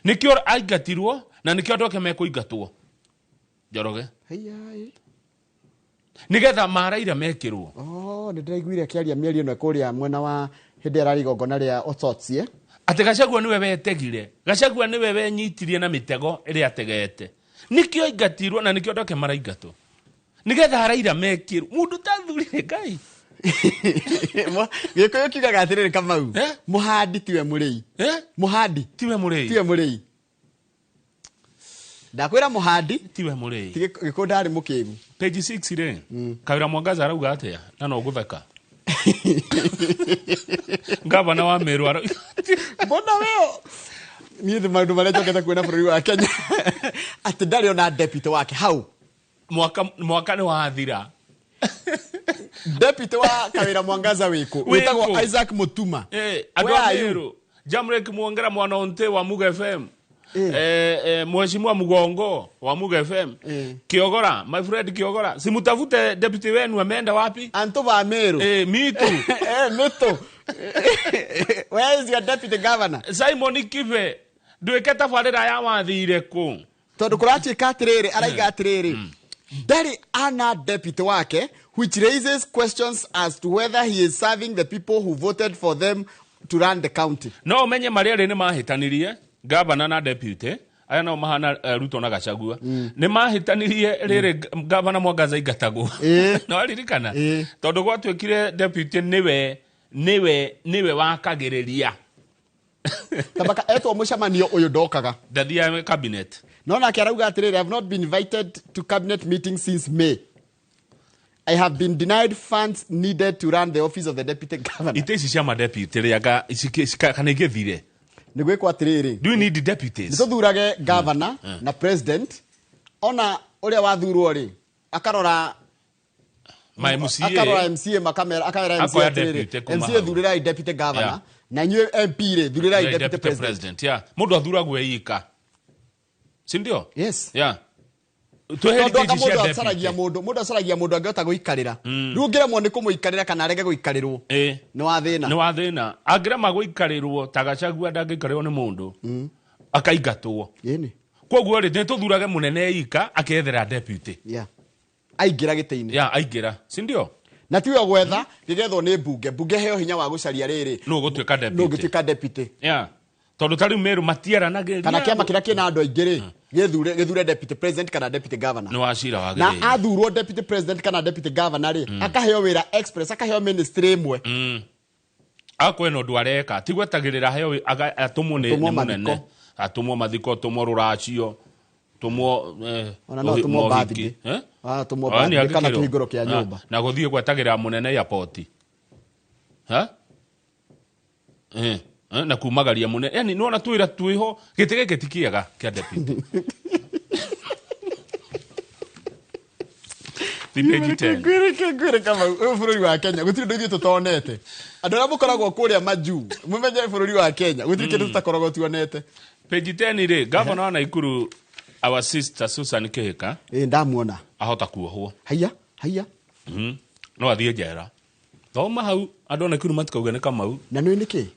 nikio aigatirwo na nikio ndoke mekuingatwo Njoroge nigetha maraira mekirwo ni ndiraiguire kiaria mieri no kuria mwena wa hindi arari gongona ria Ototsie ati Gachagua niwe wetegire Gachagua niwe wenyitirie na mitego iri ategete nikio aigatirwo na nikio ndoke maraingatwo nigetha araira mekirwo mundu tathurire Ngai gikuyu kigaga atiriri Kamau muhandi tiwe murei muhandi tiwe murei ndakwira muhandi tiwe murei gikuyu ndari mukiru page 6 ri Kawira Mwangaza arauga atia na no gutheka Gavana wa Meru mbona weo ni maundu maria njokete kuona bururi wa Kenya ati ndari ona deputy wake hau mwaka ni wathira deputy wa Kawira Mwangaza wiko witagwo Isaac Mutuma Adwamero Jamrek Mwongera mwana onte wa Muga FM Mheshimiwa Mugongo wa Muga FM Kiogora my friend Kiogora simutafute deputy wenu ameenda wapi Antova Amero mitu mitu where is your deputy governor Simon Kive dueketa farira ya wathire ku tondu kurati katiriri araiga atiriri Dari ana deputy wake which raises questions as to whether he is serving the people who voted for them to run the county. No menye maria ni mahitanirie governor na deputy aya no mahana Ruto na Gachagua ni mahitanirie riri governor Mwangaza igatagwo no aririkana tondu gwatwikire deputy niwe wakagiriria tabaka eto mushamanio uyu ndokaga ndathia cabinet no na kiarauga atiriri I have not been invited to cabinet meetings since May. I have been denied funds needed to run the office of the deputy governor. Itesi cia deputy riaga kana igethire nigwikwa atiriri do you need deputies nituthurage governor na president ona uria wathurwo ri akarora my MCA akarora MCA makamera akarora MCA thurira deputy governor na nywe MP ri thurira deputy president mundu athuragwo eika sindio yes mundu acaragia mundu angehota guikarira riu ngiremwo ni kumuikarira kana arege guikarirwo ni wa thina angirema guikarirwo ta Gachagua ndangikarirwo ni mundu akaigatwo koguo ri nituthurage munene eika akethera deputy aingira giteini aingira sindio na tiwe gwetha gigethwo ni bunge heo hinya wa gucaria riri no gutwika deputy tondu tari meru matieranageria kana kiama kira kina andu aingiri githure deputy president kana deputy governor no acira wagire na athurwo deputy president kana deputy governor ri akaheo wira express akaheo ministry imwe akweno ndwareka tigwetagirira heo atumwo ni munene atumwo mathiko tumwo ruracio tumwo ona no tumwo bathi tumwo bathi kana kihinguro kia nyumba na guthie gwetagirira munene ya poti na kumagaria munene yani nona twira twiho gitege getikiaga kia deputy Gwire kama bururi wa Kenya gutiri ndu ithu tutonete andu ara mukoragwo kuria maju mumenye bururi wa Kenya gutiri kindu tutakoragwo tuonete page 10 ri governor wa Naikuru our sister Susan Kihika ndamuona ahota kuohwo haya no athie njera thoma hau andu na Naikuru matikauga ni Kamau na nĩ niki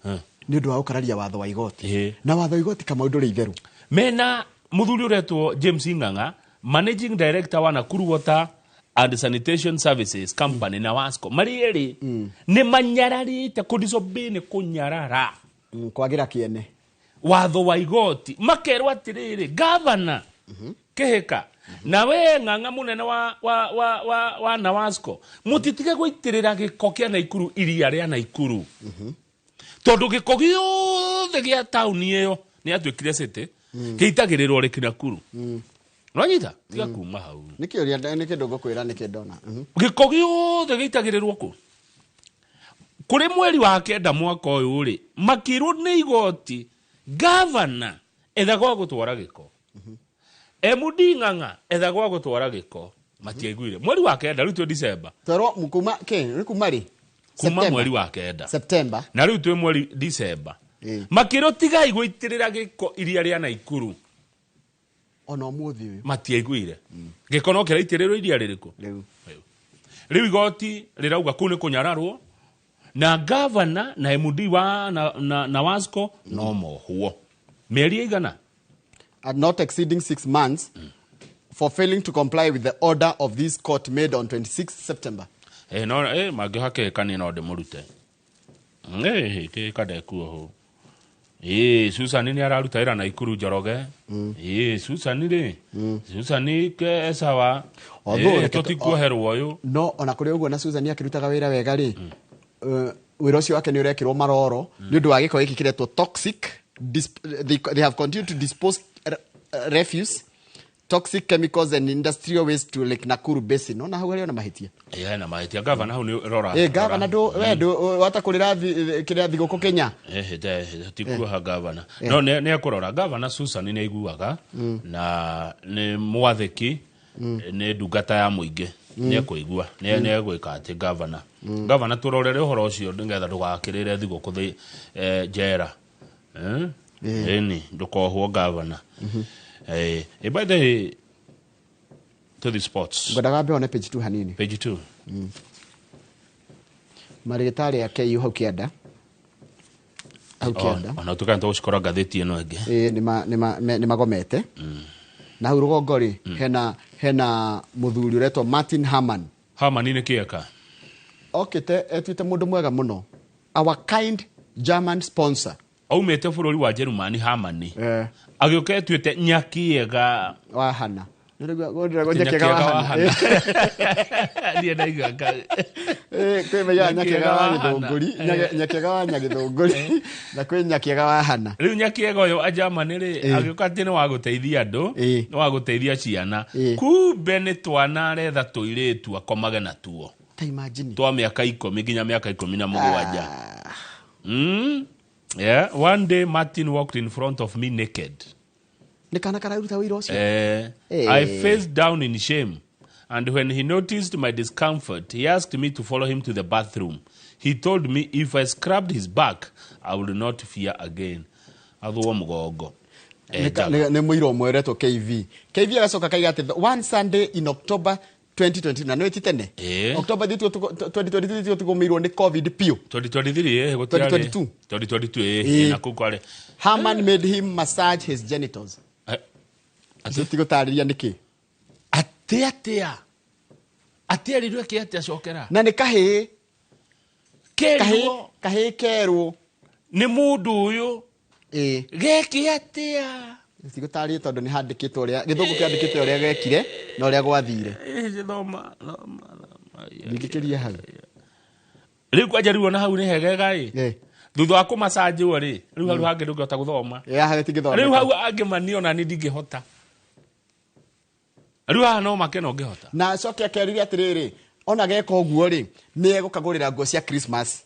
ni ndu wa ukararia watho wa igoti na watho wa igoti Kamau nduri itheru mena muthuri uretwo James Ing'ang'a managing director wa Nakuru Water and Sanitation Services Company na Wasco marieri ni manyararite kudisobey ni kunyarara kwagira kiene watho wa igoti makerwo atiriri governor Kihika na we Ng'ang'a munene wa na Wasco mutitige gwitirira giko kia Naikuru iria ria Naikuru tondu giko giothe gia town iyo ni atwikire city giitagirirwo ri Nakuru no nyita tiga kuma hau nikioria ni kindu ngukwira ni kindona giko giothe giitagirirwo ku kuri mweri wa kenda mwaka uyu ri makirwo ni igoti governor ethagwa gutwara giko MD Ng'ang'a ethagwa gutwara giko matiaiguire mweri wa kenda ritu December toro mukuma kuma ri kuma mweri wa kenda September na riu twi mweri December makiro tiga igwitirira giko iria ria Naikuru ona muthi uyu matiaiguire giko no kiraitiriro iria ririku riu igoti rirauga kuni kunyararwo na governor na MD wa na Wasco no mohwo mieri igana are not exceeding 6 months for failing to comply with the order of this court made on 26 September. No magihake kani no de murute. Ke kada kuo. Susan ni araruta ira Naikuru Njoroge. Susan ri. Susan ke esawa. Totikuo herwo yo. No ona kuri uguo na Susan akirutaga wira wega ri. Wira ucio wake ni urekirwo maroro ni undu wa giko giki kiretwo toxic. They have continued to dispose refuse, toxic chemicals and industrial waste to Lake Nakuru Basin. No na hau ari ona mahitia. Na mahitia governor hau ni rora. Governor do watakurira kiria thiguku Kenya. Tikuo ha governor. No ne akurora governor Susan ni aiguaga na ni mwatheki ni ndungata ya muingi nä ekåigua nä egwä atä gavana tå rorere å horo å cio nä getha ndå gakä rä re thigå kå thä njera ĩni ndũkohwo gavana by the way, to the sports ngodaga mbe one page 2 hanini page 2 marigitari ya KU hau kĩanda ona tukana to ucikora ngathĩti ĩno ĩngĩ nĩ magomete na hau rũgongo rĩ hena mũthuri ũretwo Martin Herman nĩ kĩeka okĩte etuĩte mũndũ mwega mũno, our kind German sponsor aumĩte bũrũri wa Germany Herman agĩũka etuĩte nyakiega wa hana nyakiega wa hana ndiye ndaigua kwĩ meya nyakiega wa gĩthũngũri nyakiega wa nyagĩthũngũri na kwĩ nyakiega wa hana. Rĩu nyakiega ũyũ a Germany rĩ agĩũka atĩ nĩ wa gũteithia andũ nĩ wa gũteithia ciana kumbe nĩ twana aretha tũirĩtu akomage natuo twa mĩaka 10 nginya mĩaka 17. Yeah, one day Martin walked in front of me naked. I faced down in shame, and when he noticed my discomfort, he asked me to follow him to the bathroom. He told me if I scrubbed his back, I would not fear again. Athuo mugongo. Nĩ mũiro ũmwe ũretwo KV agacoka kaiga atĩ one Sunday in October 2020 na nĩ tene October 2023 tũgũmĩirwo nĩ COVID pio 2022 na kukwale Herman made him massage his genitals. Tigũtarĩria nĩkĩ atia rirwe kĩ atia cokera na nĩ kahĩ kerwo nĩ mũndũ ũyũ gĩkĩ atia tigũtarĩria tondũ nĩ handĩkĩtwo ũrĩa gĩthũngũ kĩandĩkĩte ũrĩa gekire na ũrĩa gwathire ndingĩkĩria hau rĩu kwanjarirwo na hau nĩ hegega thutha wa kũmacanjwo rĩ rĩu hau hangĩ ndũngĩhota gũthoma rĩu hau angĩmanio na niĩ ndingĩhota rĩu haha no make no ngĩhota na coke akerire atĩrĩrĩ ona geka ũguo rĩ nĩ egũkagũrĩra nguo cia Christmas.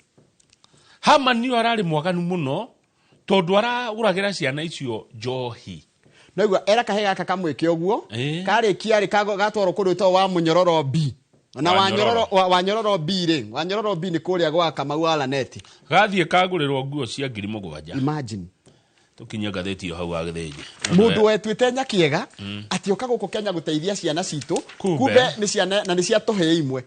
Herman ararĩ mwaganu mũno tondũ aragũragĩra ciana icio njohi naigua era kahe gaka kamwĩke ũguo karĩkia rĩ gatwarwo kũndũ gwĩtagwo wa Mũnyororo B na wa Nyororo B rĩ wa Nyororo B nĩ kũrĩa gwa Kamau wa Laneti gathiĩ kagũrĩrwo nguo cia 7,000. Imagine tukinya gathĩti haũ wa gĩthĩnji mũndũ wetuĩte nyakiega atĩoka gũkũ Kenya gũteithia ciana citũ kumbe nĩ ciana na nĩ cia tũhĩ imwe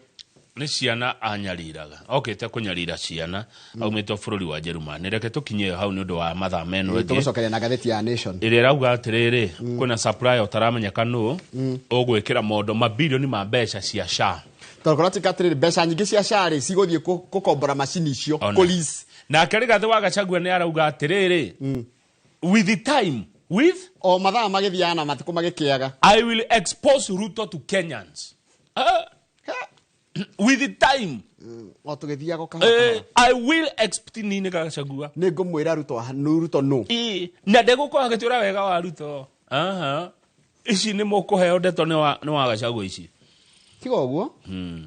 nĩ ciana anyariraga okĩte kũnyarira ciana aumĩte bũrũri wa Germany. Reke tũkinye hau nĩ ũndũ wa mathaa meno ĩngĩ tũcokeria na gathĩti ya Nation ĩrĩa rauga atĩrĩrĩ kwĩna supply ũtaramenyeka nũ ũgwĩkĩra mondo mabilioni ma mbeca cia SHA tondũ kũratika atĩrĩrĩ mbeca nyingĩ cia SHA rĩ cigũthiĩ gũkombora macini icio police. Nake Rigathĩ wa Gachagua nĩ arauga atĩrĩrĩ with the time o mathaa magĩthiaga na matikũ magĩkĩaga I will expose Ruto to Kenyans with the time I will expect nini Gachagua nĩ ngũmwĩra Ruto no na ndegũkorwo agĩtũra wega wa Ruto ici nĩ mũkũheo ndeto nĩ wa Gachagua ici tiga ũguo.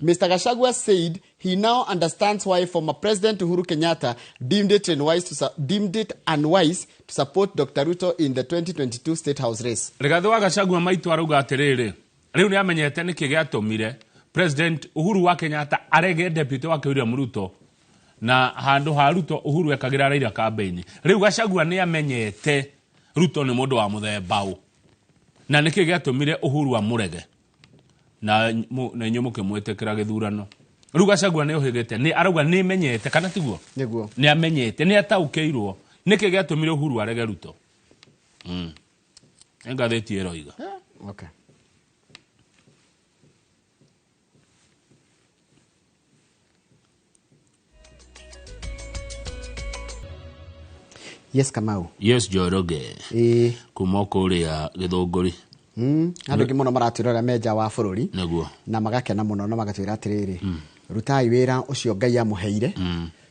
Mr. Gachagua said he now understands why former President Uhuru Kenyatta deemed it unwise to support Dr. Ruto in the 2022 State House race. Rigathĩ wa Gachagua maitu arauga atĩrĩrĩ rĩu nĩ amenyete nĩkĩ gĩatũmire President Uhuru wa Kenyatta arege deputy wake William Ruto na handũ ha Ruto Uhuru ekagĩra Raila campaign. Rĩu Gachagua nĩ amenyete Ruto nĩ mũndũ wa mũthemba ũũ na nĩkĩ gĩatũmire Uhuru amũrege na inyuĩ mũkĩmwĩtĩkĩra gĩthurano. Rĩu Gachagua nĩ ũhĩgĩte nĩ arauga nĩ menyete kana tiguo nĩ amenyete nĩ ataũkĩirwo nĩkĩ gĩatũmire Uhuru arege Ruto. Ngathĩti ĩroiga okay. Yes Kamau. Yes Njoroge. Kuma kũrĩa Gĩthũngũri. Andũ angĩ mũno maratwĩrora menja wa bũrũri nĩguo na magakena mũno na magatwĩra atĩrĩrĩ rutai wĩra ũcio Ngai amũheire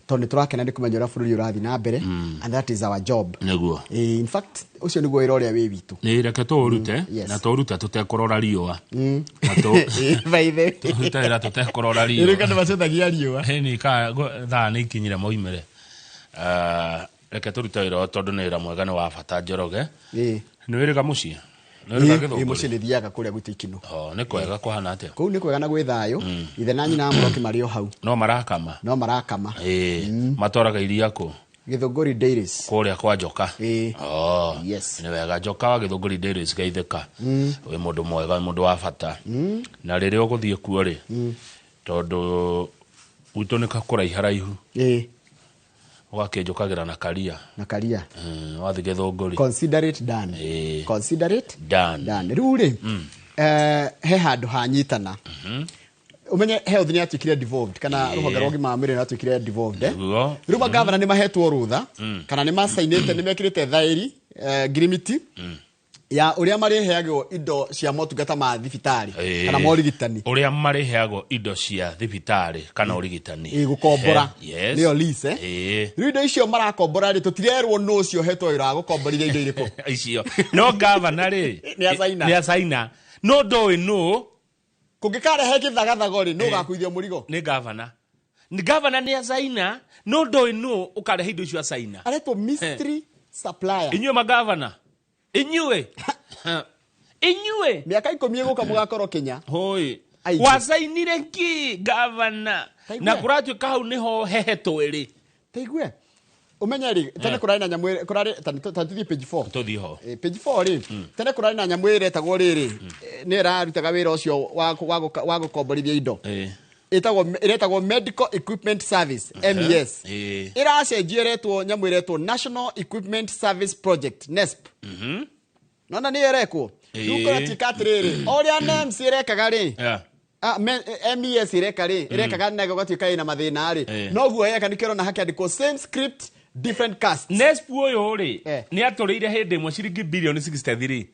tondũ tũrakena nĩ kũmenya ũrĩa bũrũri ũrathiĩ na mbere and that is our job nĩguo in fact ũcio nĩguo wĩra ũrĩa wĩ witũ nĩ reke tũũrute na tũũrute tũtekũrora riũa baithe tũrute wĩra tũtekũrora riũa rĩu kana macethagia riũa nĩ thaa nĩ ikinyire moimĩre reke tũrute wĩra tondũ nĩ wĩra mwega nĩ wa bata Njoroge nĩ wĩrĩga mũciĩ muciĩ nĩ thiaga kũrĩa gwitũ Ikino. Nĩ kwega kũhana atĩa? Kũu nĩ kwega na gwĩ thayũ. Ithe na nyina Mũroki marĩ o hau. No marakama. Matwaraga iria kũ? Githunguri Dairies. Kũrĩa kwa Njoka. Yes. Nĩ wega Njoka wa Githunguri Dairies geithĩka. Wĩ mũndũ mwega, mũndũ wa bata. Na rĩrĩa ũgũthiĩ kuo rĩ, tondũ gwitũ nĩ kũraiha haraihu. Ũgakĩnjũkagĩra na karia. Wathi Githunguri. Consider it done. Consider it done. Rĩu rĩ, he handũ hanyitana. Umenye health ni atuikire devolved kana rũhonge rwa ũgima wa mwĩrĩ ni atuikire devolved. Rĩu magavana ni mahetwo rutha kana ni masainĩte ni mekĩrĩte thaĩri ngirimiti ya uria mariheagwo indo cia motungata ma thibitari kana morigitani. Uria mariheagwo indo cia thibitari kana urigitani. Gukombora. Nĩyo lease. Rĩu indo icio marakombora rĩ tutirerwo no ũcio hetwo wĩra wa gũkomborithia indo irĩkũ. Icio. No governor rĩ. Nĩ asaina. No ndoi no. Kungikarehe githagathago ri no gakuithio mũrigo. Nĩ governor. Ni governor nĩ asaina. No ndoi no ukarehe indo icio asaina. Aretwo mystery supplier. Inyuĩ magavana. Inyuĩ miaka 10 ĩgũka mũgakorwo Kenya. Wasainire ki governor na kũratuĩka hau nĩho hehetwo ĩrĩ. Taigue umenye rĩ tene kũrarĩ na nyamũ kũrarĩ tatuthie page 4 tuthie ho page 4 rĩ tene kũrarĩ na nyamũ ĩretagwo rĩrĩ nĩ ĩrarutaga wĩra ũcio wa gũkomborithia indo iretagwo Medical Equipment Service MES iracenjio retwo nyamũ iretwo National Equipment Service Project NESP. Nona nĩ erekwo rĩu tikatirĩrĩ oria NEMS irekaga rĩ MES ireka rĩ irekaga nago gatuĩka ina mathĩna rĩ noguo yeka nikĩrona hakĩandĩkwo same script different cast. NESP ũyũ rĩ nĩ atũrĩire hĩndĩ ĩmwe ciringi bilioni 63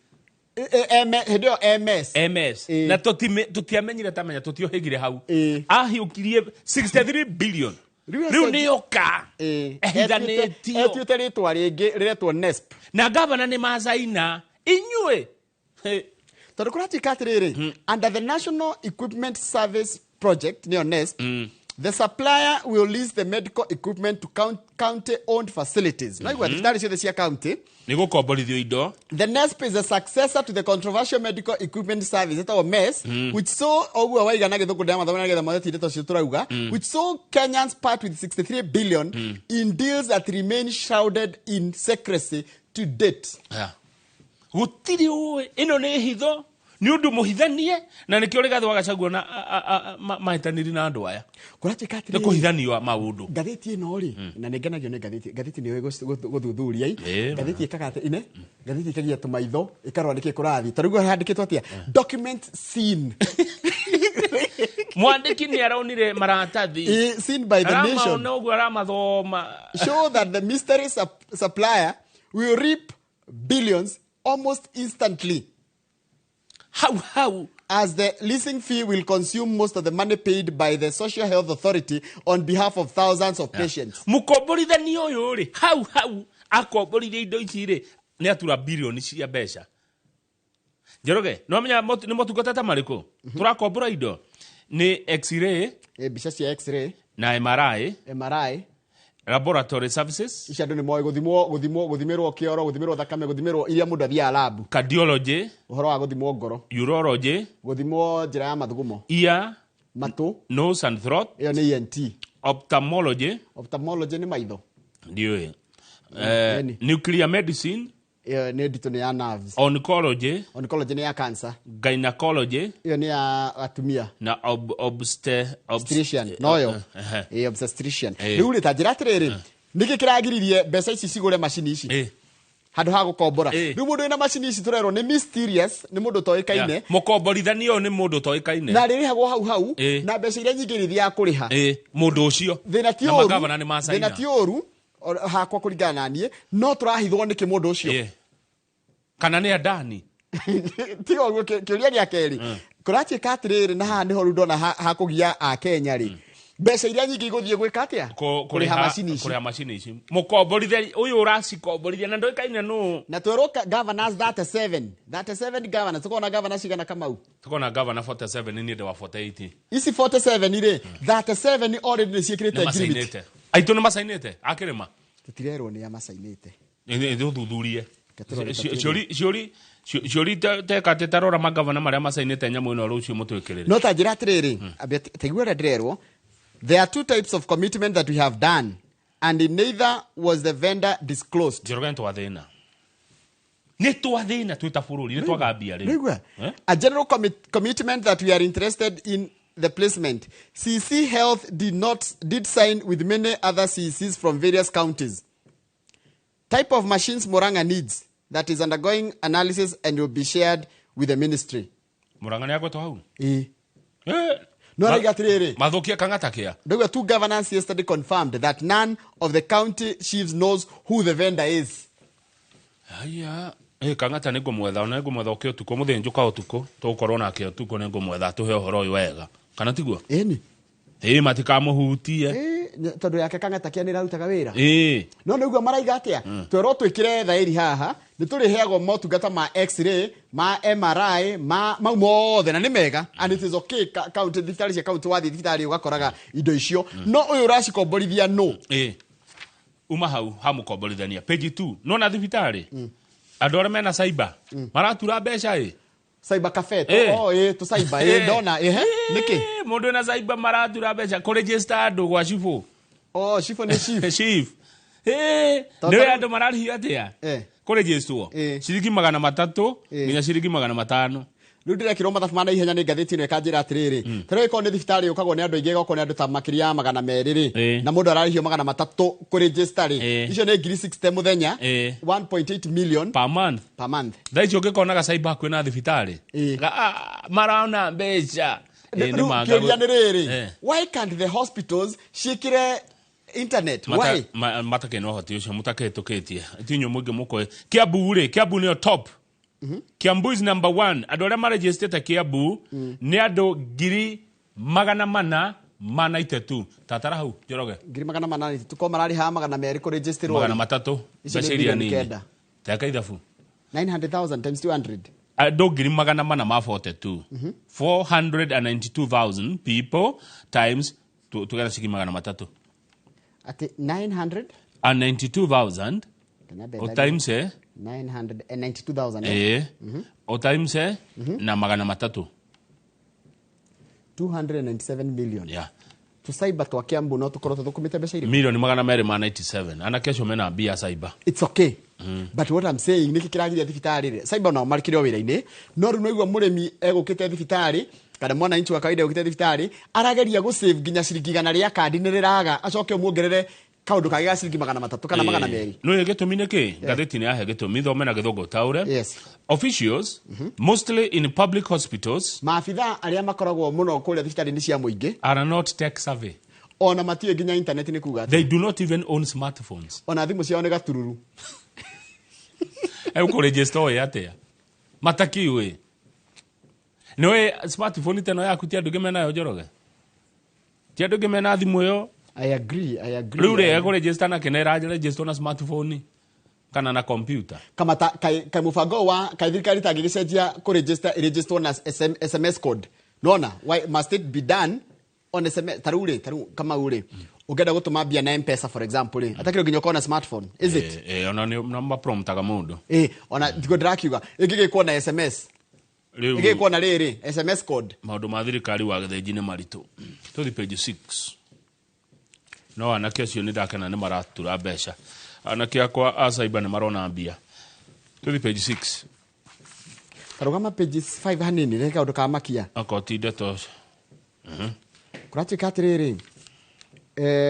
Hedio MS. Na tutiamenyire tamenya tutiohegire hau. Ahiukirie 63 billion. Riu nĩ oka. Ehidanĩtio. Etiũte rĩtwa rĩngĩ rĩretwo NESP. Na governor nĩ masaina. Inyuĩ. Tondũ kũratuĩka atĩrĩrĩ under the National Equipment Service Project nĩyo NESP. The supplier will lease the medical equipment to county-owned facilities. No igwa thibitari ciothe cia county. Nĩguo komborithio indo. The NESP is a successor to the controversial medical equipment service that MES, which saw oguo waigana gĩthũngũ ndĩa mathomo na getha mathĩtire tũcio tũrauga, which saw Kenyans part with 63 billion in deals that remain shrouded in secrecy to date. Gũtirĩ ũĩ ĩno nĩ hitho ni undu muhithanie na nikio rigathi wagacaguo na mahitaniri na andu aya kuratuika atiri kuhithanio maundu gatheti ino ri na ningenagio ni gatheti ni guthuthuria gatheti ikaga ine gatheti ikagia tumaitho ikarwa niki kurathi tarugo handikitwo atia document scene mwandiki ni araunire maratathi seen by the nation no gu aramathoma show that the mystery supplier will reap billions almost instantly. How? As the leasing fee will consume most of the money paid by the Social Health Authority on behalf of thousands of patients. Mukomborithania uyu ri how akomborithia indo ici ri ni atura bilioni cia mbeca. Njoroge no menya ni motungata ta mariku turakombora indo ni X-ray mbica cia X-ray na MRI laboratory services ici andu ni moe guthimirwo kioro guthimirwo thakame guthimirwo iria mundu athia lab cardiology uhoro wa guthimwo ngoro urology guthimwo njira ya mathugumo ear matu nose and throat iyo ni ENT ophthalmology ni maitho ndio nuclear medicine iyo ni ndito ni ya nerves oncology ni ya cancer gynecology iyo ni ya atumia na obstetrician noyo obstetrician riu ri ta njira atiriri niki kiragiririe mbeca ici cigure macini ici handu ha gukombora riu mundu ina macini ici turerwo ni mysterious ni mundu toikaine mukomborithanio ni mundu toikaine na ririhagwo hau na mbeca iria nyingi rithia kuriha mundu ucio na magavana ni masaina thina ti oru hakwa kuringana na nie no turahithwo niki mundu ucio kana ni adani tigo kiuria gya keri kuratuika atiriri na haha niho ndona hakugia a Kenya ri mbeca iria nyingi iguthie gwika atia kuriha macini ici mukomborithia uyu uracikomborithia na ndoikaine no na twero governors 37 governors tukona governors cigana Kamau tukona governor 47 ni ndio wa 48 isi 47 ri 37 already ni ciekirite agreement aitu ni masainite akirima tutirerwo ni ya masainite ni thuthurie ciori ciori teka tetarora magavana maria masainite nyamo ino rucio mutwikirire no ta njira atiriri tegua ndirerwo there are two types of commitment that we have done and neither was the vendor disclosed. Jiroga ntwathina ni twathina twita bururi ni twagambia ri a general commitment that we are interested in the placement. CC Health did sign with many other CCs from various counties. Type of machines Muranga needs that is undergoing analysis and will be shared with the ministry. Muranga ni agwetwo hau no rigatiriri mathokia kangatakia. The two governors yesterday confirmed that none of the county chiefs knows who the vendor is. Aya kangata ni ngumwetha ona ngumwetha ukio tuko muthinjuka utuko tukorwo nake utuko ni ngumwetha tuhe uhoro uyu wega kana tiguo matikamuhutie tondu yake kangata kia nirarutaga wira no niguo maraiga atia twero twikire thairi haha ni turiheagwo motungata ma x-ray ma MRI mau mothe na ni mega and it is okay county thibitari cia county wathi thibitari ugakoraga indo icio no uyu uracikombορithia no uma hau hamukomborithania page 2 no na thibitari andu aria mena cyber maratura mbeca cyber cafe to cyber ndona niki mundu na cyber maratura mbeca ku register andu gwa chifu chifu ni chief ndio andu mararihio atia ku register ciringi 300 nginya ciringi 500 riu ndirekirwo mathabu ma naihenya ni ngathĩti ĩno ĩkanjĩra atĩrĩrĩ tũrĩkorwo nĩ thibitarĩ ũkagwo nĩ andũ aingĩ goko nĩ andũ ta makĩria 200 na mũndũ ararĩhio 300 kũ register icio nĩ 60 mũthenya 1.8 million per month thaa icio ũngĩkonaga cyber kwĩna thibitarĩ maraona mbeca kĩũria nĩ rĩrĩ why can't the hospitals ciĩkĩre internet why matakena ũhoti ũcio mũtakĩtũkĩtie itinyo mũingĩ mũkoe Kiambu nĩyo top Kiambu is number 1 andu aria maregistrate Kiambu ni andu 400 tatara hau Njoroge 400 tuko marariha 200 ku register 300 beciria nini taka ithabu 900,000 times 200 andu 442 492,000 people times tugera sigi 300 ati 992,000 o times 992,000 o times na 300 297 million to cyber to Kiambu no tukorwo tuthũkũmĩte mbeca irĩkũ million 297 ana kesho mena bia cyber it's okay but what I'm saying niki kiragiria thibitarĩ cyber no marikire wĩra-inĩ no rĩu noigua mũrĩmi egũkĩte thibitarĩ kana mwana inchi wa kawaida egũkĩte thibitarĩ arageria gũsave nginya ciringi 100 rĩa kandi nĩ rĩraga acoke muongerere kaundu kage gaciringi 300 kana 200 no gĩtũmi nĩkĩ ngathĩti nĩ yahe gĩtũmi thome na gĩthũngũ taure officials mostly in public hospitals maabitha arĩa makoragwo mũno kũrĩa thibitarĩ-inĩ cia mũingĩ are not tech savvy ona matiwe nginya internet nĩ kuga they do not even own smartphones ona thimũ ciao nĩ gatururu ku register oya atia matakiwe nĩwe smartphone teno yaku ti andũ ngĩ menayo Njoroge ti andũ ngĩ mena thimũ ĩyo I agree. Rĩu rĩega register na kena register na smartphone kana na computer. Kama kai mufango wa kai thirikari tangĩgĩcenjia ku register na SMS code. Nona why must it be done on SMS tarure kama ule. Ugenda gũtũma mbia na M-Pesa for example. Atakĩrwo nginya uko na smartphone. Is it? Ona namba promptaga mũndũ. Ona tigo drakiuga. Ĩngĩgĩkwo na SMS. Ĩngĩgĩkwo na rĩrĩ SMS code. Maũndũ ma thirikari wa gĩthĩnji nĩ maritũ. Tũthi page 6. No anake acio nĩ ndakena nĩ maratura mbeca anake akwa a cyber nĩ marona mbia tuthi page 6 karugama page 5 hanini reka ũndũ kamakia akotinde tos kuratuĩka atĩrĩrĩ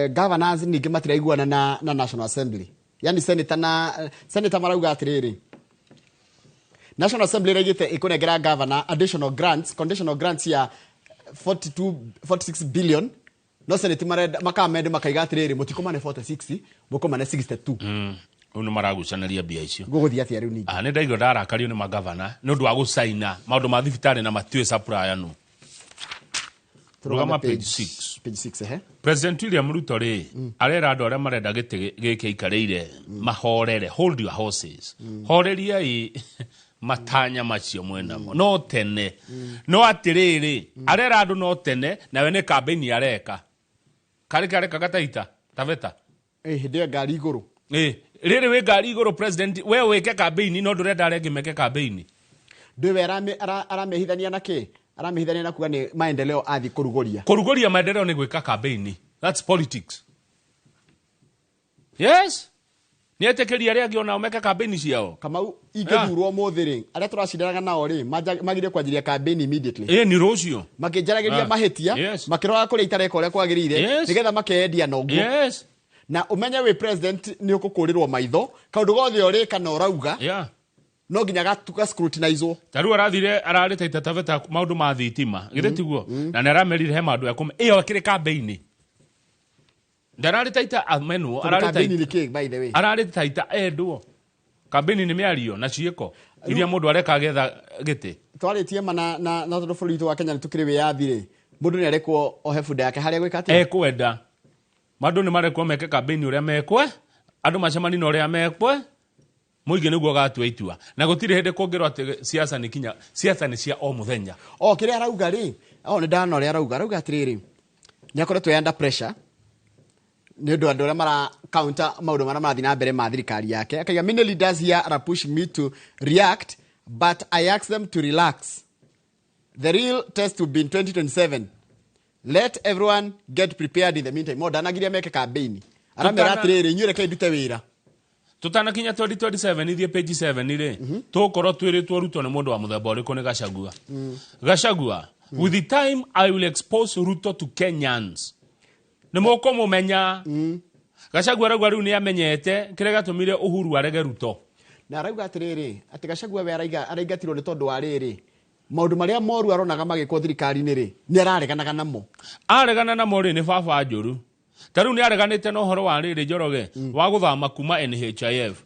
governors ningĩ matiraiguana na National Assembly yani senator marauga atĩrĩrĩ National Assembly regite ikunengera governor additional grants conditional grants ya 46 billion no senate makamende makaiga atĩrĩrĩ mũtikomane 46 mũkomane 62 Uno maragucanaria mbia icio gũgũthia atĩa rĩu ningĩ nĩ ndaigua ndarakario nĩ magavana nĩ ũndũ wa gũcaina maũndũ ma thibitarĩ na matiũĩ supplier no rugama page 6 President William Ruto rĩ arera andũ arĩa marenda gĩtĩ gĩkĩ ikarĩire mahorere hold your horses horeria matanya macio mwenamo no tene no atĩrĩrĩ arera andũ no tene nawe nĩ campaign areka kare kagataita taveta hĩndĩ ngari igũrũ rĩrĩ wĩ ngari igũrũ president we wĩke campaign no ndũrenda arĩa angĩ meke campaign ndwe aramehithania nake aramehithania na kuga ni maendeleo athi kurugoria maendeleo ni gwika campaign. That's politics. Yes, ni etekeria ria ngiona omeka campaign ciao kama ingethurwo muthiri aria turacindanaga nao ri magire kwanjiria campaign immediately ni rocio makijaragiria mahitia makirora kuria itareka uria kwagirire nigetha makeendia na uguo na umenye we president ni ukukurirwo maitho kaundu gothe uri kana urauga no nginya gatuka scrutinize taru arathire ararita itataveta maundu ma thitima gire tiguo na ni aramerire he maundu yakume iyo akire campaign ndararita ita amenu ararita ita endwo campaign ni miario na cieko iria mundu areka getha giti twaritie mana na tondu bũrũri wa Kenya tukiri wiyathire mundu ni arekwo ohe bunda yake haria gwika ati kwenda mandu ni marekwo meke campaign uria mekwe andu macemani no uria mekwe muige niguo gatua itua na gutire hende kungirwo ati siasa ni kinya siasa ni cia o muthenya kire arauga ri ni ndana uria arauga atiriri ni akoretwo under pressure ni ndu andu mara counter maundu mara marathi na mbere ma thirikari yake akaiga many leaders here are pushing me to react but I ask them to relax. The real test will be in 2027. Let everyone get prepared in the meantime. Modanagiria meke campaign aramera atiriri nyure ke ndute wira tutana kinya 2027 ithie page 7 ire tukoro twiritwo ruto ni mundu wa muthemba uriku ni Gachagua with the time I will expose Ruto to Kenyans. Ni moko mumenya Gachagua ragwa riu ni amenyete kire gatumire Uhuru arege Ruto na arauga atiriri ati Gachagua we araigatirwo ni tondu wa riri maundu maria moru aronaga magikwo thirikari-ini ri ni arareganaga namo ri ni baba njuru taru ni areganite no horo wa riri Njoroge wa guthama kuma NHIF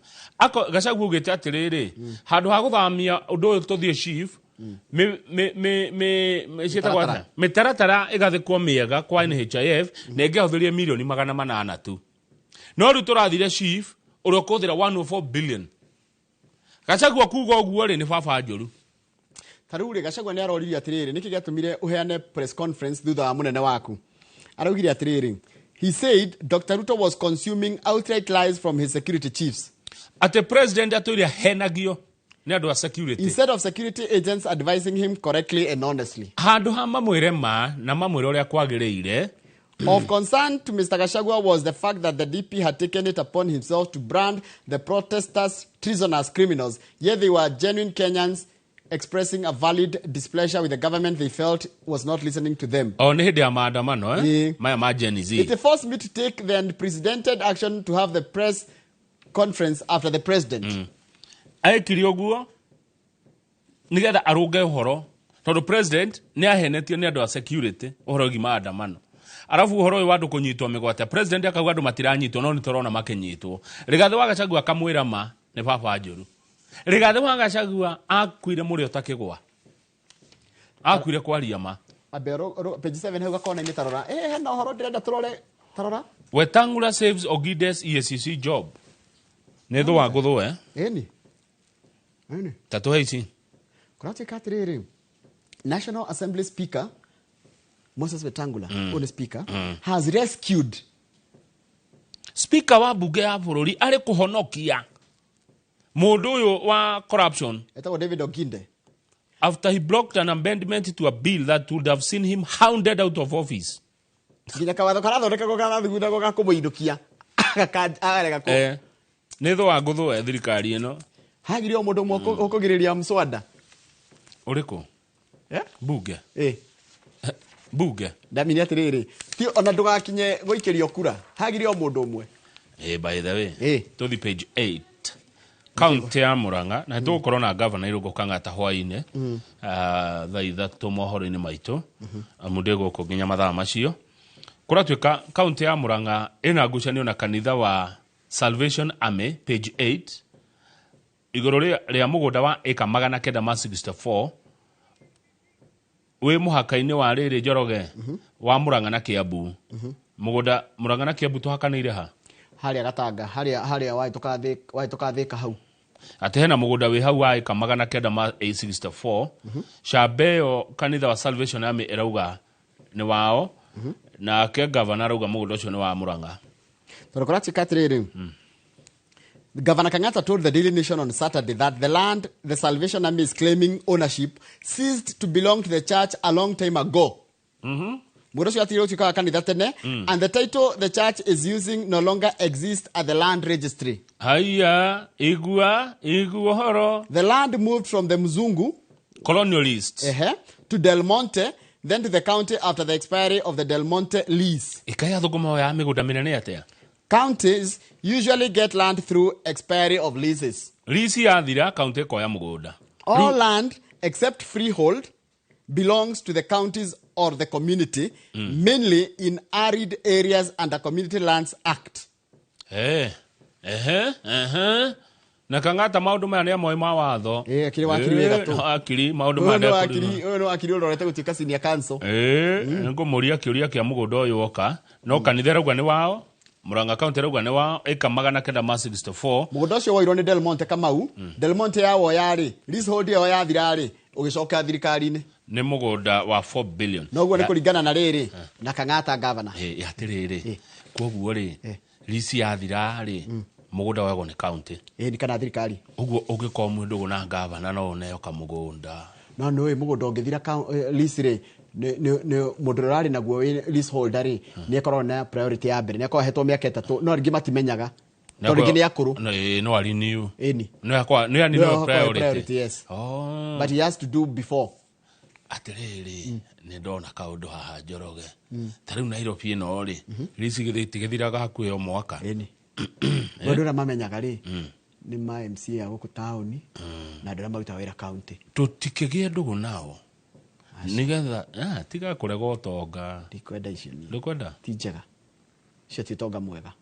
Gachagua ugite atiriri handu ha guthamia undu uyu tuthie chief mitaratara igathikwo miega kwa NHIF na ingehuthirie milioni 800 tu no ru turathire chief uria kuthira 104 billion Gachagua kuga uguo ri ni baba njuru taru ri Gachagua ni aroririe atiriri niki giatumire uheane press conference thutha wa munene waku araugire atiriri he said Dr. Ruto was consuming outright lies from his security chiefs at the president aturia henagio ni andu a security instead of security agents advising him correctly and honestly handu ha mamwire ma na mamwire uria kwagiriire. Of concern to Mr. Gachagua was the fact that the DP had taken it upon himself to brand the protesters treasonous criminals, yet they were genuine Kenyans expressing a valid displeasure with the government they felt was not listening to them. Ni hidi ya maandamano maya Gen Z. It forced me to take the unprecedented action to have the press conference after the president. Aikiri oguo nigetha aruge uhoro tondu president ni ahenetio ni andu a security uhoro gi maandamano arafu uhoro uyu wandu kunyitwo migwate president akauga andu matiranyitwo no ni turona makinyitwo Rigathi wa Gachagua akamwira ma ni baba njuru Rigathi wa Gachagua akuire muri utakigwa akuire kwaria ma abero page 7 hauga kona ni tarora hena uhoro ndirenda turore tarora Wetangula saves Ogide's EACC job ni thu wa nguthu ni tatu haisi kurati katiriri National Assembly Speaker Moses Wetangula on speaker has rescued speaker wa bunge ya bururi ari kuhonokia mundu uyu wa corruption etawo David Oginde after he blocked an amendment to a bill that would have seen him hounded out of office. Nginya kawatho karathondeka ko karathugunda ko gakumuindukia arega ko ni thu wa nguthu thirikari ino hagire o mundu moko ukugiriria mswada uriku bunge bunge ndamini atiriri ti ona ndugakinye guikirio kura hagire o mundu umwe by the way to the page 8 county ya Murang'a na tugukorwo na governor Irungu Kang'ata hwaine thaa ithatu mohoro-ini maitu mundu guku nginya mathaa macio kuratuika county ya Murang'a ina ngucanio na kanitha wa Salvation Army page 8 iguru ria mugunda wa eka 964 we muhaka-ini wa riri Njoroge wa Murang'a na Kiambu mugunda Murang'a na Kiambu tuhakanire ha haria Gatanga haria waituka thika hau ati hena mugunda wi hau wa eka 964 Shabeo kanitha wa Salvation Army irauga ni wao na ke governor arauga mugunda ucio ni wa Murang'a torokorati katiriri Governor Kang'ata told the Daily Nation on Saturday that the land the Salvation Army is claiming ownership ceased to belong to the church a long time ago. And the title the church is using no longer exists at the land registry. The land moved from the Mzungu colonialists to Del Monte, then to the county after the expiry of the Del Monte lease. Counties usually get land through expiry of leases. All land except freehold belongs to the counties or the community, mainly in arid areas under Community Lands Act. Na Kang'ata maundu maya ni amwe ma watho akiri wakiri wega tu akiri maundu maya akiri urorete gutika senior council ngumuria kiuria kia mugundo uyu woka no kanitha rauga ni wao Murang'a county rauga ni wao eka 964 mugundo ucio woirwo ni Del Monte Kamau Del Monte yawo yari leasehold yo yathirari ugicoka thirikari-ini ni mugunda wa 4 billion noguo ni kuringana na riri na Kang'ata governor yatiriri koguo ri lease yathira ri mugunda wago ni county ni kana thirikari uguo ugiko mundu guna governor no neyo kamugunda no mugunda ungithira lease ri ni mundu rari naguo leaseholder ri ni ekorwo na priority ya mbere ni ekorwo hetwo miaka 3 no ringi matimenyaga tondu ni akuru no ari new no yakwa no yani no priority yes but he has to do before atiriri ni ndona kaundu haha Njoroge tariu Nairobi no ri lease githiraga hakuhi o mwaka Wadora mamenyaga ri ni ma MC ya guku town na ndora maruta wira county tutikigie ndugu nao nigetha tiga kurega utonga ndikwenda icio ni ndikwenda ti njega icio ti tonga mwega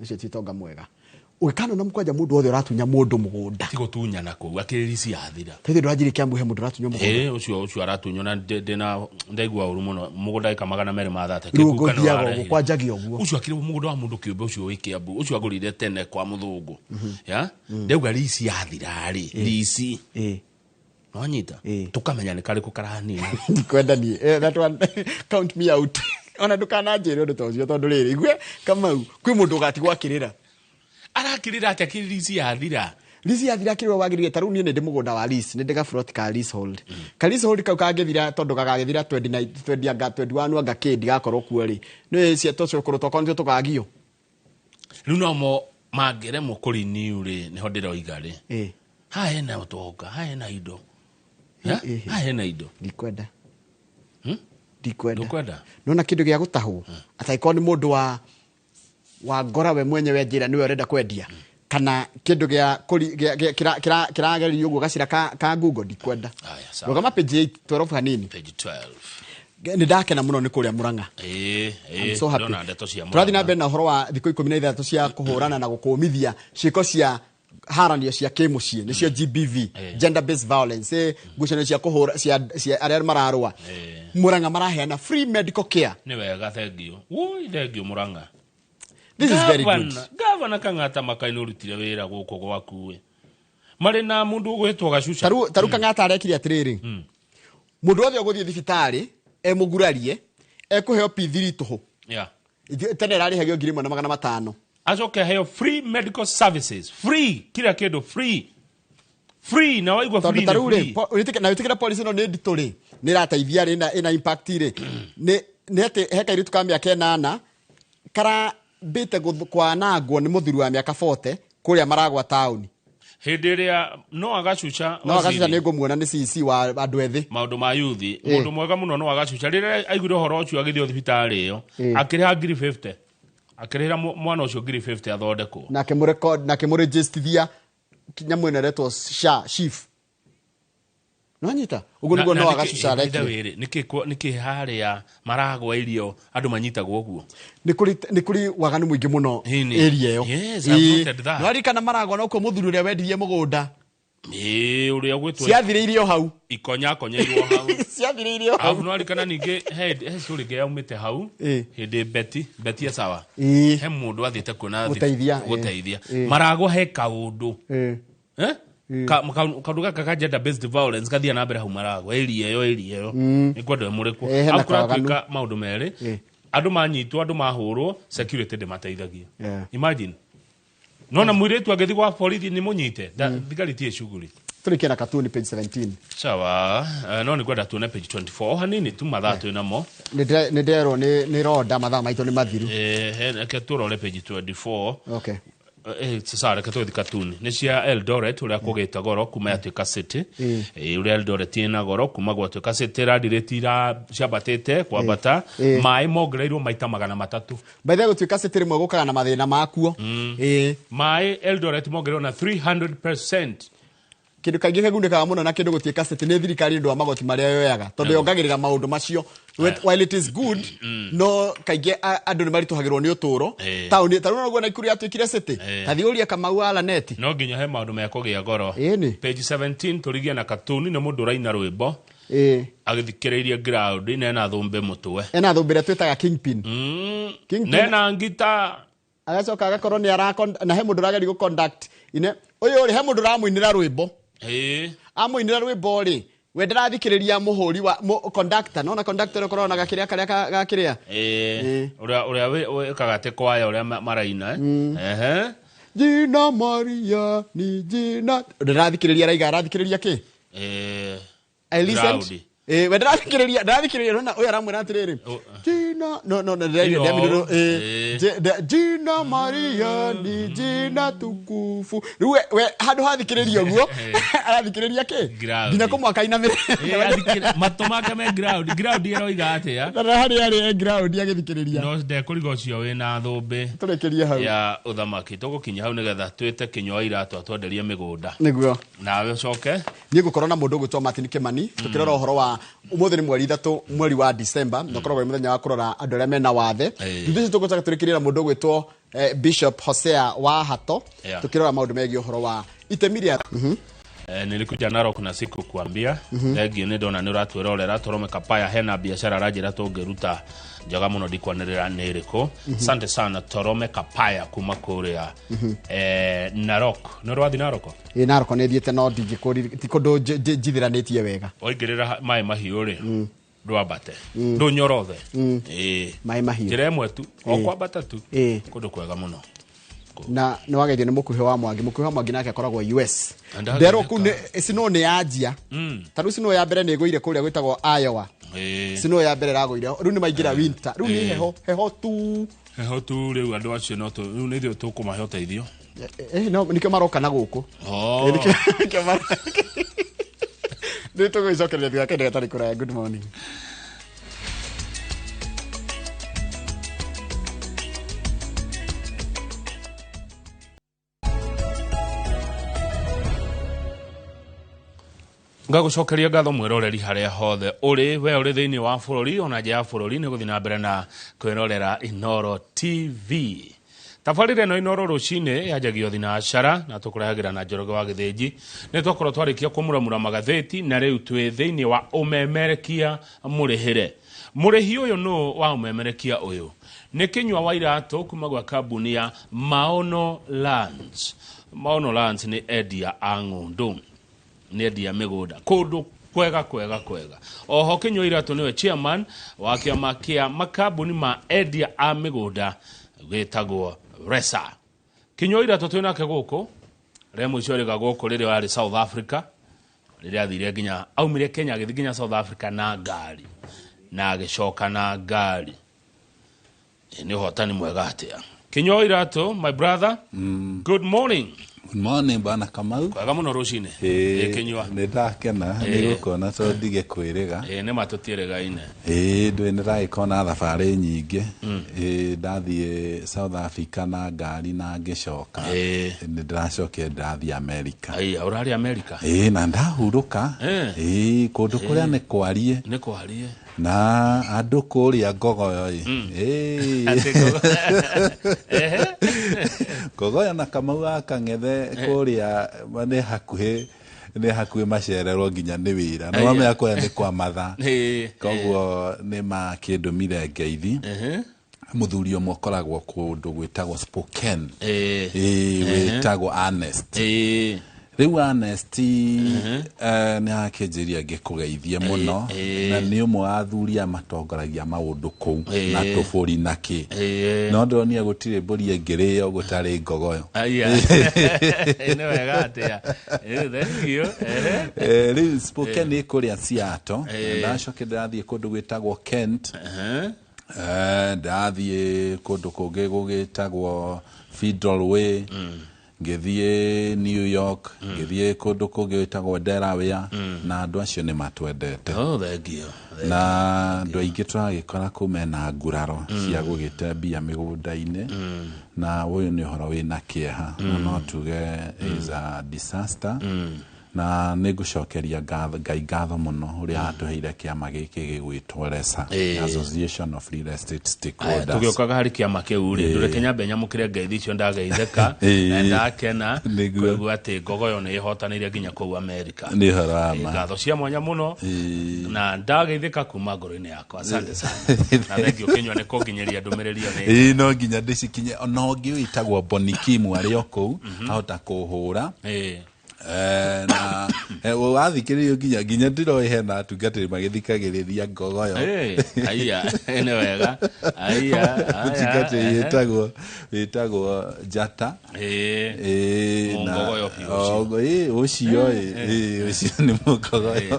icio ti tonga mwega ukano na mkwanja mundu othe uratunya mundu mugunda tigo tunya nako akirisi yathira tete ndwajiri kiambu he mundu uratunya mugunda ucio aratunya na ndina ndaigua uru muno mugunda ika 200 mathate kukano kwanjagi oguo ucio akire mugunda wa mundu kiumbe ucio wikiambu ucio agurire tene kwa muthungu ya ndauga risi yathira ri risi Wanyita tukamenya ni kari kukarani ndikwenda ni that one count me out ona ndukana njere undu tocio tondu riri igwe kama kwi mundu gatigwa kirira arakirira ati akirisi yathira lease yathira kirwa wagirire taru ni ndi mugunda wa lease ndi ndiga front ka leasehold ka leasehold kau kagethira tondu kagagethira 20 anga 21 anga kindi gakorwo kuo ri ni cia tocio kuruto konjo tukagio riu no mo magere mo kuri niu ri ni hodira igari ha hena utonga ha hena indo ha hena indo ndikwenda nona kindu gia gutahwo ataiko ni mundu wa ngora we mwenyewe njira niwe urenda kwendia kana kindu gia kiragerio uguo gacira ka Google ndikwenda rogama page 8 12 hanini page 12 ni ndakena muno ni kuria Murang'a so happy turathi na mbere na horo wa thikũ 13 cia kuhurana na gukumithia ciiko cia haranio cia kimucie nicio GBV gender based violence ngucanio cia kuhura cia aria mararua Murang'a maraheana free medical care ni wega thengio woi thengio Murang'a this is very good Governor Kang'ata makaini urutire wira guku gwaku mari na mundu gwetwo gacuca taru Kang'ata arekire atiriri mundu othe uguthie thibitari mugurarie kuheo P3 tuhu tene rari hagio 1500 acoke heo free medical services free kila kindu free na waigwa free na utikira policy no ni ndituri ni rateithia ri ina impact ri ni ate heka iritu ka miaka 8 kara bite kwa nagwo ni muthuru wa miaka 40 kuria maragwa town hindi ria no agacuca ni ngumuona ni CC wa andu ethi maundu ma yuthi mundu mwega muno no agacuca riria aiguire horo ucio agithio thibitari iyo akiriha 50 akirira mwana ucio 50 athondekwo na kemurecord na kemuregistrithia kinyamu neretwo sha chief nonyita ugu niguo no agacuca reki niki haria maragwa irio andu manyitagwo guo ni kuri waganu mwingi muno area iyo warikana maragwa no ko muthuru ria wendirie mugunda uria gwetwo ciathiriirio hau ikonya konyeirwo hau ciathiriirio hau no arikana ninge head suri ge yaumite hau hindi beti sawa he mundu athite kuona guteithia maragwa he kaundu kaundu gaka gender based violence kathia na mbere hau maragwa area yo ni kwenda mureko akura maundu mere andu manyitwo andu mahurwo security de mateithagia imagine nona mwiretu agethi kwa borithi ni munyite thigari tie shughuli tulikia na katuni page 17 sawa no ni kwenda tuone page 24 hanini tu mathatu inamo ni ndero ni roda mathaa maito ni mathiru ke turore page 24 okay sasa reka tuthi katuni ni cia Eldoret uria kugita goro kuma yatuika city uria Eldoret ina goro kuma gwatuika city radiretira ciabatete kwambata mai mongereirwo maita 300 by the way gutuika city rimwe gukaga na mathina makuo mai Eldoret mongereirwo na 300%. kindu kaingi kagundikaga muno na kindu gutuika city ni thirikari ndu amagoti maria yoyaga tondu yongagirira maundu macio while it is good no kaingi andu ni marituhagirwo ni uturo tauni taruna gwa na ikuru yatuikire city kathiuria Kamau ala neti no nginya he maundu me kugia goro page 17 turigia na katuni ni mundu raina rwimbo agithikiriria ground ina thumbe mutwe ena thumbire twitaga kingpin nena ngita agacoka agakorwo ni na he mundu rageri go conduct ine uyu ri he mundu ramuinira rwimbo amuinira rwimbo ri we ndarathikiriria muhuri wa conductor nona conductor ukorwo na gakiria karia gakiria uria we kagate kwaya uria maraina Jina Maria ni jina ndarathikiriria raiga arathikiriria ki I listened we ndarathikiriria nona uyu aramwira atiriri jina no jina Maria ni jina tukufu we handu hathikiriria guo arathikiriria ki ngina kumwaka inamire matomaka me ground yeroiga atia na hari ground agithikiriria no ndekuriga ucio we na thumbi turekeria hau ya uthamaki tugukinya hau nigetha twite kinywa iratu atwenderie migunda niguo nawe ucoke ni gukorwo na mundu gwitwo Martin Kimani tukirora uhoro wa umuthi ni mweri 3 mweri wa December nokorwo muthenya wa kurora andu aria mena wathe thutha tugucoka turikirira mundu gwitwo Bishop Hosea wa Hato tukirora maundu megi uhoro wa itemiria nilikuja Narok na siku kuambia legi ni ndona ni uratwirorera Torome Kapaya hena biashara rajira tungeruta njaga muno ndikwanirira niriko asante sana Torome Kapaya kuma kuria Narok no rwathi Narok Narok ni thiete no ndingikuri tikundu njithiranitie wega oigirira mai mahiu ri rwabate ndunyorothe mai mahiu njira imwe tu okwambata tu kundu kwega muno na ni wageithio ni mukuhi wa Mwangi nake akoragwo US ndero ku sino ni ajia taru sino ya mbere ni guire kuria gwitagwo Iowa sino ya mbere raguire ru ni maingira winter ru ni heho tu riu andu acio no tu ru ni thio tukumahe uteithio no nikio maroka na guku nikio maroka ni tugucokereria thigakende gatari kuraya good morning ngagucokeria ngatho mwiroreri haria hothe uri we uri thiini wa bururi ona nja ya bururi ni guthina mbere na kwirorera Inoro TV tafarire no Inoro rucine yajagio thinacara na tukurahagira na Njoroge wa Githinji ni twakorwo twarikia kumuramura magatheti na riu twi thiini wa umemerekia murihire murihi uyu no wa umemerekia uyu ni kinywa wa iratu kuma gwa kambuni ya Maono Lands ni Edia Ang'undu ni Edia migunda kundu kwega oho kinywa iratu niwe chairman wa kiama kia makambuni ma Edia a migunda gwitagwo Resa kinywa iratu twinake guku remo icio riga guku riri wari South Africa riri athire nginya aumire Kenya githi nginya South Africa na ngari na agicoka na ngari ni hotani mwega atia kinywa iratu my brother good morning. Good morning bana Kamau. Kwega muno rucine. Kinywa. Ni ndakena ni gukona so ndige kwirega. Ni matutierega ine. Ndwe ndiraikona thabari nyingi. Ndathie South Africa na ngari na ngicoka. Ni ndiracokia ndathie America. Urari America. Na ndahuruka. Kundu kuria ni kwarie. Ni kwarie. Na andu kuria ngogoyo ngogoyo na Kamau akangethe kuria ni hakuhe macererwo nginya ni wira no wame akoya ni kwa matha koguo ni makindumire ngeithi muthuri omwe koragwo kundu gwitagwo Spokane witagwo Ernest riu Ernest ni akenjiria ngikugeithie muno na ni umwe athuri amatongoragia maundu kou na tuburi naki no ndonia gutire mburi ngirĩo gutari ngogoyo ni wega atia thank you riu spoken ni kuria Seattle ndacoke ndathie kundu gwitagwo Kent ndathie kundu kungi gugitagwo Federal Way ngithie New York ngithie kundu kungi gwitagwo Delaware na andu acio ni matwendete thank you na andu aingi turagikora kumena nguraro cia gugitembia migunda-ini na uyu ni horo wina kieha no tuge is a disaster na nigucokeria ngai ngatho muno uria atuheire kiama giki gigwitwo RESA Association of Real Estate Stakeholders tugiokaga hari kiama kiu ri ndure Kenya benya mukire ngeithi cio ndageitheka ndakena kwigua ati ngogoyo ni ihotanire nginya kou America ni harama ngatho cia mwanya muno na ndageitheka kuma ngoro-ini yakwa asante sana na thank you Kenya ni kunginyeria ndumireria ni no nginya ndicikinye no ngi witagwo Bonikimu ari okou ahota kuhura na wathikiririo nginya ndirohe na atungatĩri magithikagĩrĩria ngogoyo aya ene wega aya atungatĩri witagwo Jata ngogoyo pio ucio ni mugogoyo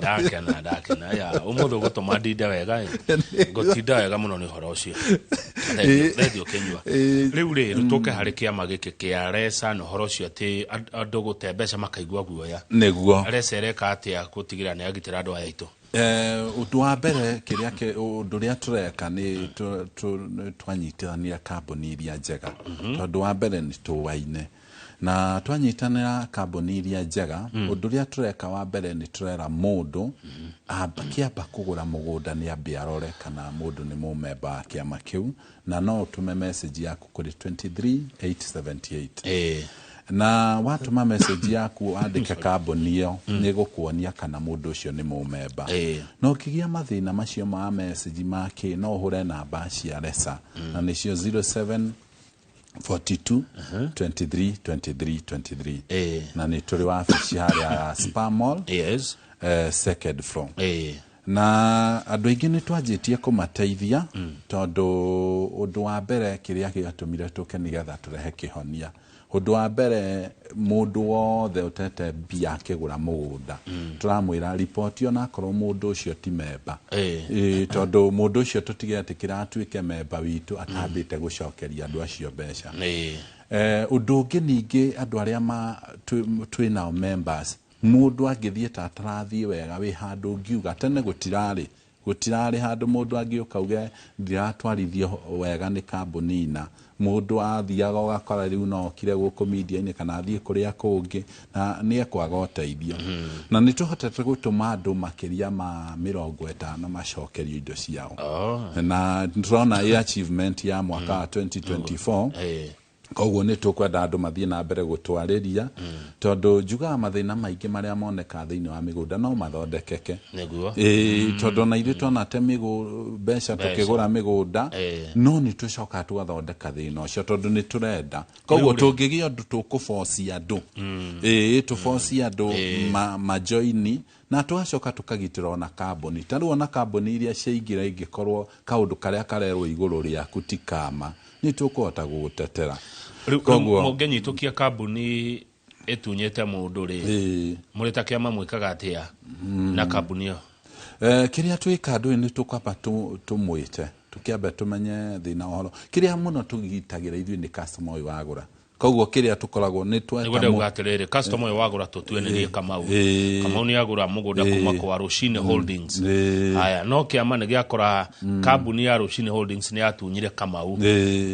ndakena ya umuthu gutuma ndinde wega gutinda wega muno ni horo ucio thendio Kenywa riu ri rutuke hari kiama giki kia RESA no horo ucio ati andu gutembeca makaigua guoya neguo resereka atia gutigira ni agitira andu aya itu undu wa mbere kiria undu ria tureka ni twanyitithania kambuni iria njega tondu wa mbere ni tuwaine na twanyitanira kambuni iria njega undu ria tureka wa mbere ni turera mundu kiamba kugura mugunda ni ambia arore kana mundu ni mumemba wa kiama kiu na no utume message yaku kuri 23878 na watuma message yaku andike kambuni iyo ni gukuonia kana mundu ucio ni mumemba no kigia mathina macio ma message make no hure namba cia RESA na nicio 07 42 23 23 23 na ni turi wa ofisi ya Spa Mall second floor na andu aingi ni twanjitie kumateithia tondu undu wa mbere kiria giatumire tuke nigetha turehe kihonia undu wa mbere mundu wothe utete bia akigura mugunda turamwira report yo na korwo mundu ucio ti memba tondu mundu ucio tutigetikira atuike memba witu atambite gucokeria andu acio mbeca undu ungi ningi andu aria twina members mundu angithie tatarathie wega wi handu ngiuga tene gutirari handu mundu angiukauge ndiratwarithio wega ni kambuni na mundu athiaga ugakora riu no kire guku media-ini kana athie kuria kungi na ni ekwaga uteithio na ni tuhotete gutuma andu makiria ma 50 macokerio indo ciao na ndrona achievement ya mwaka wa 2024 koguo ni tukwenda andu mathie na mbere gutwariria tondu njuga mathina maingi maria moneka thiini wa migunda no mathondekeke neguo tondu na ithu twana te mbeca tukigura migunda no ni tucoka tugathondeka thina ucio tondu ni turenda koguo tungigia andu tukuforce andu tuforce andu majoini na tuacoka tukagitira ona kambuni tari ona kambuni iria ciaingira ingikorwo kaundu karia karerwo iguru riaku tikama ni tukuhota gugutetera koguo mungenyitukia kambuni etunyete mundu ri muri ta kiama mwikaga atia na kambuni yo kiria twika andu ni tukwamba tumwite tukiambe tumenye thina horo kiria muno tugitagira ithui ni customer uyu wagura koguo kiria tukoragwo ni tweta mugatiriri customer uyu wagura tutuenirie Kamau ni agura mugunda kuma kwa Rushine Holdings haya no kiama ni giakora kambuni ya Rushine Holdings ni atunyire Kamau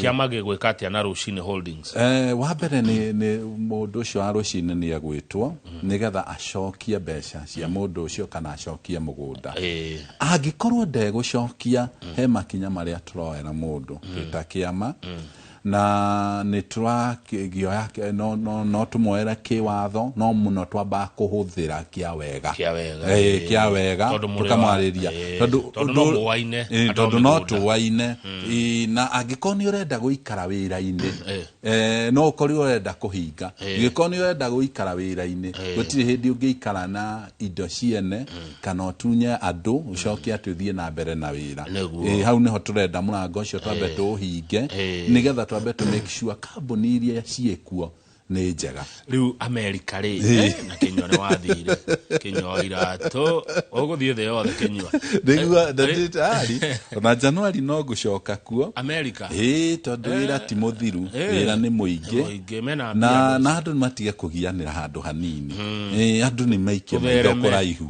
kiama gigwika atia na Rushine Holdings wa mbere ni mundu ucio wa Rushine ni agwitwo nigetha acokie mbeca cia mundu ucio kana acokie mugunda angikorwo ndegucokia he makinya maria turoera mundu ta kiama na nä tũrakĩgio yake no tũmoera kĩwatho no mũno twamba kũhũthĩra kĩa wega tũkamwarĩria tondũ no tũwaine na angĩkorwo nĩ ũrenda gũikara wĩra-inĩ no ũkorwo ũrenda kũhinga angĩkorwo nĩ ũrenda gũikara wĩra-inĩ gũtirĩ hĩndĩ ũngĩikara na indo ciene kana ũtunye andũ ũcoke atũthiĩ na mbere na wĩra hau nĩho tũrenda mũrango ũcio twambe tũũhinge nĩgetha twambe tũ make sure kambuni iria ciĩkuo nĩ njega rĩu America rĩ na Kenya nĩ wathire Kenya iratũ ũgũthiĩ thĩ yothe Kenya nĩguo ndatari ona Januari no gũcoka kuo America tondũ wĩra ti mũthiru wĩra nĩ mũingĩ na andũ matige kũgianĩra handũ hanini andũ nĩ maikie maitho kũraihu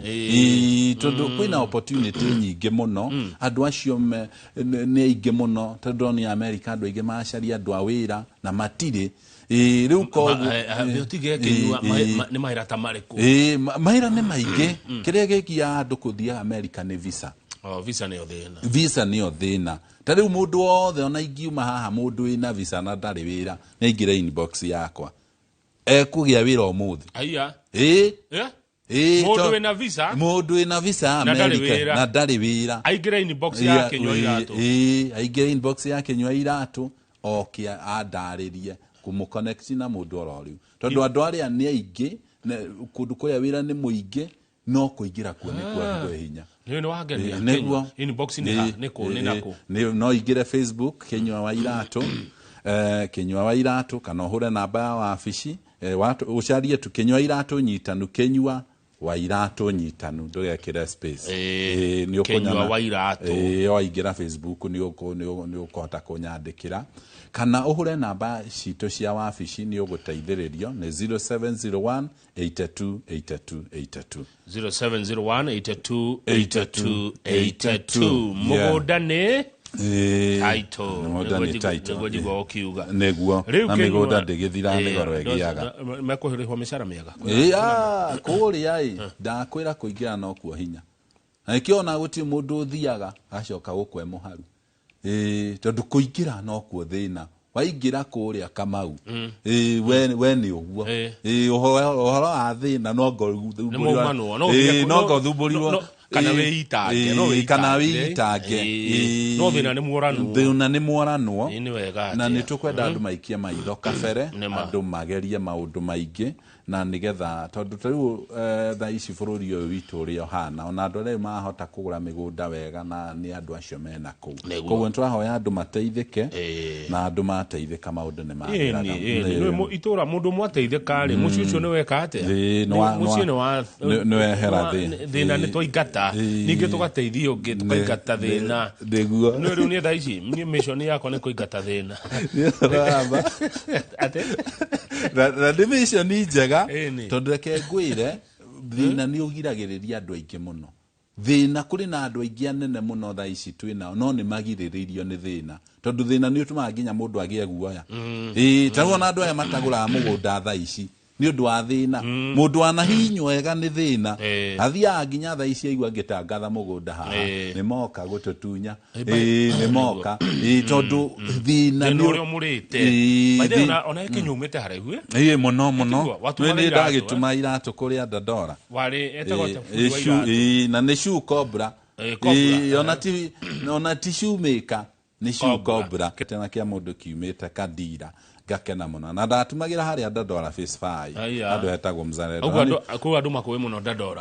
tondũ kwĩna opportunity nyingĩ mũno andũ acio nĩ aingĩ mũno tondũ ni America andũ aingĩ macaria andũ a wĩra na matirĩ rĩu koguo biotige Kenya nĩ mahira ta marĩkũ mahira nĩ maingĩ kĩrĩa gĩkia andũ kũthiĩ America nĩ visa visa nĩyo thĩna ta rĩu mũndũ wothe ona ingiuma haha mũndũ wĩna visa na ndarĩ wĩra nĩ aingĩre inbox yakwa ekũgĩa wĩra ũmũthĩ mũndũ wĩna visa America na ndarĩ wĩra aingĩre inbox yake nyua iratũ aingĩre inbox yake nyua iratũ oke andarĩrie kũmũconnect na mũndũ ororiu tondũ andũ arĩa nĩ aingĩ kũndũ kũrĩa wĩra nĩ mũingĩ no kũingĩra kuo nĩ kwa hinya nĩ wangenia inbox nĩ nako no ingĩre Facebook Kenyua wa iratũ Kenyua wa iratũ kana ũhũre namba ya wabici ũcarie tu Kenyua iratũ nyitanu Kenyua wa iratũ nyitanu ndũgekĩre space nĩ Kenyua wa iratũ waingĩra Facebook nĩ ũkũhota kũnyandĩkĩra kana ũhũre namba citũ cia wabici nĩ ũgũteithĩrĩrio nĩ 0701 82 82 82 0701 82 82 82 mũgũnda nĩ nĩguo ũkiuga nĩguo na mĩgũnda ndĩgĩthira nĩ goro ĩgĩaga mekũrĩhwo mĩcara mĩega kũrĩa ndakwĩra kũingĩra no kuo hinya na nĩkĩona gũtirĩ mũndũ ũthiaga acoka gũkwe mũharu tondũ kũingĩra no kuo thĩna waingĩra kũrĩa Kamau we nĩ ũguo ũhoro wa thĩna no ngothumbũrirwo kana wĩitange no thĩna nĩ mworanwo na nĩ tũkwenda andũ maikie maitho kabere andũ magerie maũndũ maingĩ na nigetha tondu riu tha ici bururi uyu witu uri ohana ona andu arĩa mahota kugura migunda wega na ni andu acio mena kuu koguo nitwahoya andu mateithike na andu mateithika maundu ni magiraga ni itura mundu mwateithika ri muci ucio ni weka atia muci ni wehera thina ni twaingata ningi tugateithia ungi tukaingata thina niguo no riu ni tha ici ni mission yakwa ni kuingata thina ate na division ni njega tondu reke ngwire thina ni ugiragiriria andu aingi muno thina kuri na andu aingi anene muno tha ici twina no ni magiriririo ni thina tondu thina ni utuma nginya mundu agie guoya tarona andu aya matagura mugunda tha ici ni undu wa thina mundu anahinywo wega ni thina athia nginya tha ici aigua ngitangatha mugunda haha ni moka gututunya ni moka tondu thina ni uri murite baide ona ikinyumite haraihu muno ni ndagituma iratu kuria Dandora wari etagwo tafuwa na ni shoe cobra ona ti shoemaker ni shoe cobra ketena kia mundu kiumite Kadira gakena muno na ndatumagira haria Dandora face 5 andu etagwo Mzalendo ko andu makuwe muno Dandora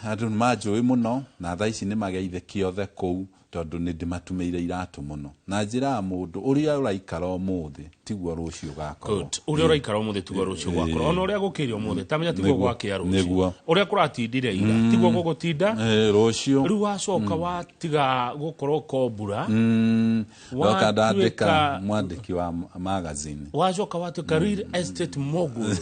andu majuwe muno na tha ici ni mageithikio the kou tondu ni ndimatumeire iratu muno na njira mundu uria uraikara umuthi tiguo rucio gakorwo uria uraikara umuthi tiguo rucio gakorwo ona uria gukirio umuthi tamenya tiguo gwakĩa rucio uria kuratindire ira tiguo gugutinda rucio riu wacoka watiga gukorwo kombura wakandandika mwandiki wa magazine wacoka watuka real estate mogul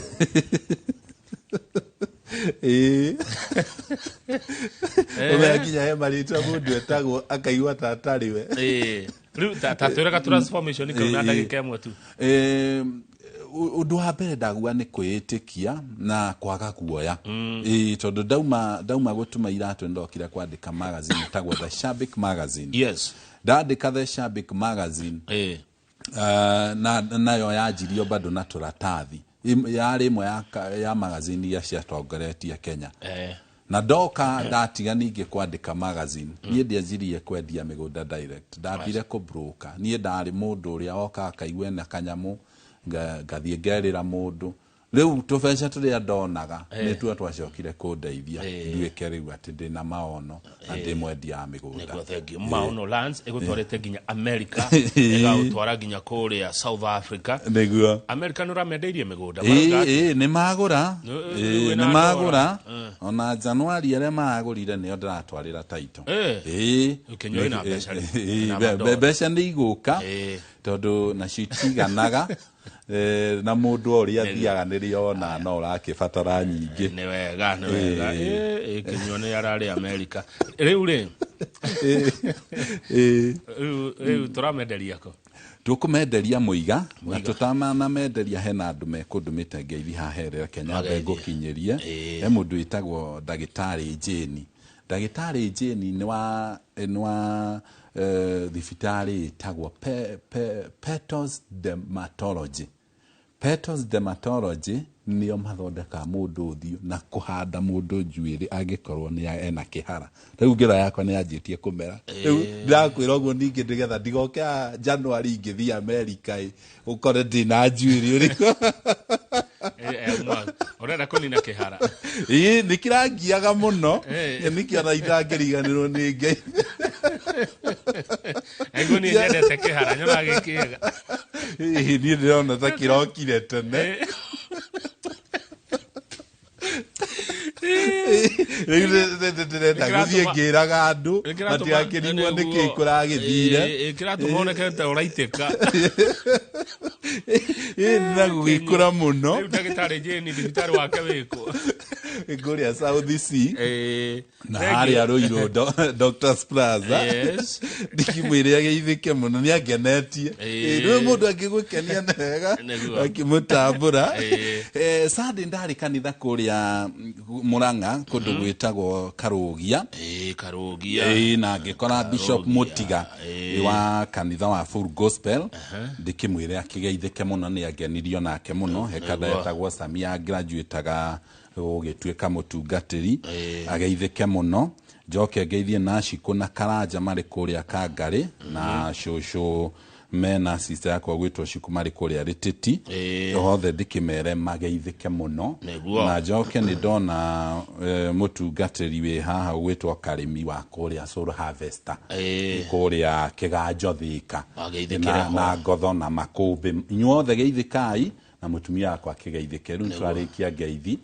umekinya he marita mundu etagwo akaigua tatariwe riu tatwiraga transformation kana ndagika imwe tu undu wa mbere ndagua ni kwĩĩtĩkia na kwaga guoya tondu ndauma gutuma iratu ndokira kwandika magazine tagwo The Shabik Magazine yes ndandika The Shabik Magazine nayo yanjirio bado na turatathi yarĩ imwe ya magazini ya ciatongoretie Kenya na ndoka ndatiga ningĩ kwandĩka magazine niĩ ndianjirie kwendia mĩgũnda direct ndambire ku broker niĩ ndarĩ mũndũ ũrĩa oka akaigua na kanyamũ ngathiĩ ngerĩra mũndũ rĩu tũbeca tũrĩa ndonaga nĩ tuo twacokire kũndeithia nduĩke rĩu atĩ ndĩna maono na ndĩ mwendia wa mĩgũnda maono lands ĩgũtwarĩte nginya America ĩgagũtwara nginya kũrĩa South Africa nĩguo America nĩ ũramendeirie mĩgũnda nĩ magũra ona Januari arĩa magũrire nĩo ndĩratwarĩra taito mbeca nĩ igũka tondũ nacio itiganaga na mũndũ ũrĩa athiaga nĩrĩona no ũrakĩbatara nyingĩ nĩ wega Kinyua nĩ ararĩ America rĩu tũramenderia ko tũkũmenderia mũiga na tũtamanamenderia hena andũ mekũndũmĩte ngeithi haherera Kenya ngũkinyĩrie he mũndũ wĩtagwo ndagĩtarĩ Jane nĩ wa thibitarĩ ĩtagwo Petals Dermatology nĩo mathondeka mũndũ ũthiũ na kũhanda mũndũ njuĩrĩ angĩkorwo nĩ ena kĩhara rĩu ngĩra yakwa nĩ yanjĩtie kũmera rĩu ndakwĩra ũguo ningĩ nĩgetha ndigoke January ingĩthiĩ America ũkore ndĩna njuĩrĩ ũrĩkũ ũrenda kũnina kĩhara nĩ kĩrangiaga mũno nĩkĩona itangĩriganĩrwo nĩ Ngai niĩ nyendete kĩhara nyonaga gĩkĩega niĩ ndĩrona ta kĩrokire tene ndĩrenda gũthiĩ ngĩraga andũ matigakĩrimwo nĩkĩ kũragĩthire kĩratũmonekete ũraitĩka na gũgĩkũra mũno rĩu ndagĩtarĩ Jane thibitarĩ wake wĩkũ ngũrĩa South Sea na harĩa Ruiru Doctor's Plaza ndikimwĩre agĩithĩke mũno nĩ angenetie rĩu mũndũ angĩgũkenia nega akĩmũtambũra Sunday ndarĩ kanitha kũrĩa Murang'a kũndũ gwĩtagwo Karũgia na ngĩkora Bishop Mũtiga wa kanitha wa Full Gospel ndikimwĩre akĩgeithĩke mũno nĩ angenirio nake mũno hekada etagwo Samia graduateaga ũgĩtuĩka mũtungatĩri ageithĩke mũno njoke ngeithie na Shiko na Karanja marĩ kũrĩa Kangarĩ na cũcũ mena sister yakwa gwĩtwo Shiko marĩ kũrĩa Rĩtĩti othe ndikimere mageithĩke mũno na njoke nĩ ndona mũtungatĩri wĩ haha gwĩtwo Karĩmi wa kũrĩa Soul Harvester kũrĩa Kĩganjo Thika na Ngotho na Makũmbĩ inyuothe geithĩkai na mũtumia wakwa akĩgeithĩke rĩu twarĩkia ngeithi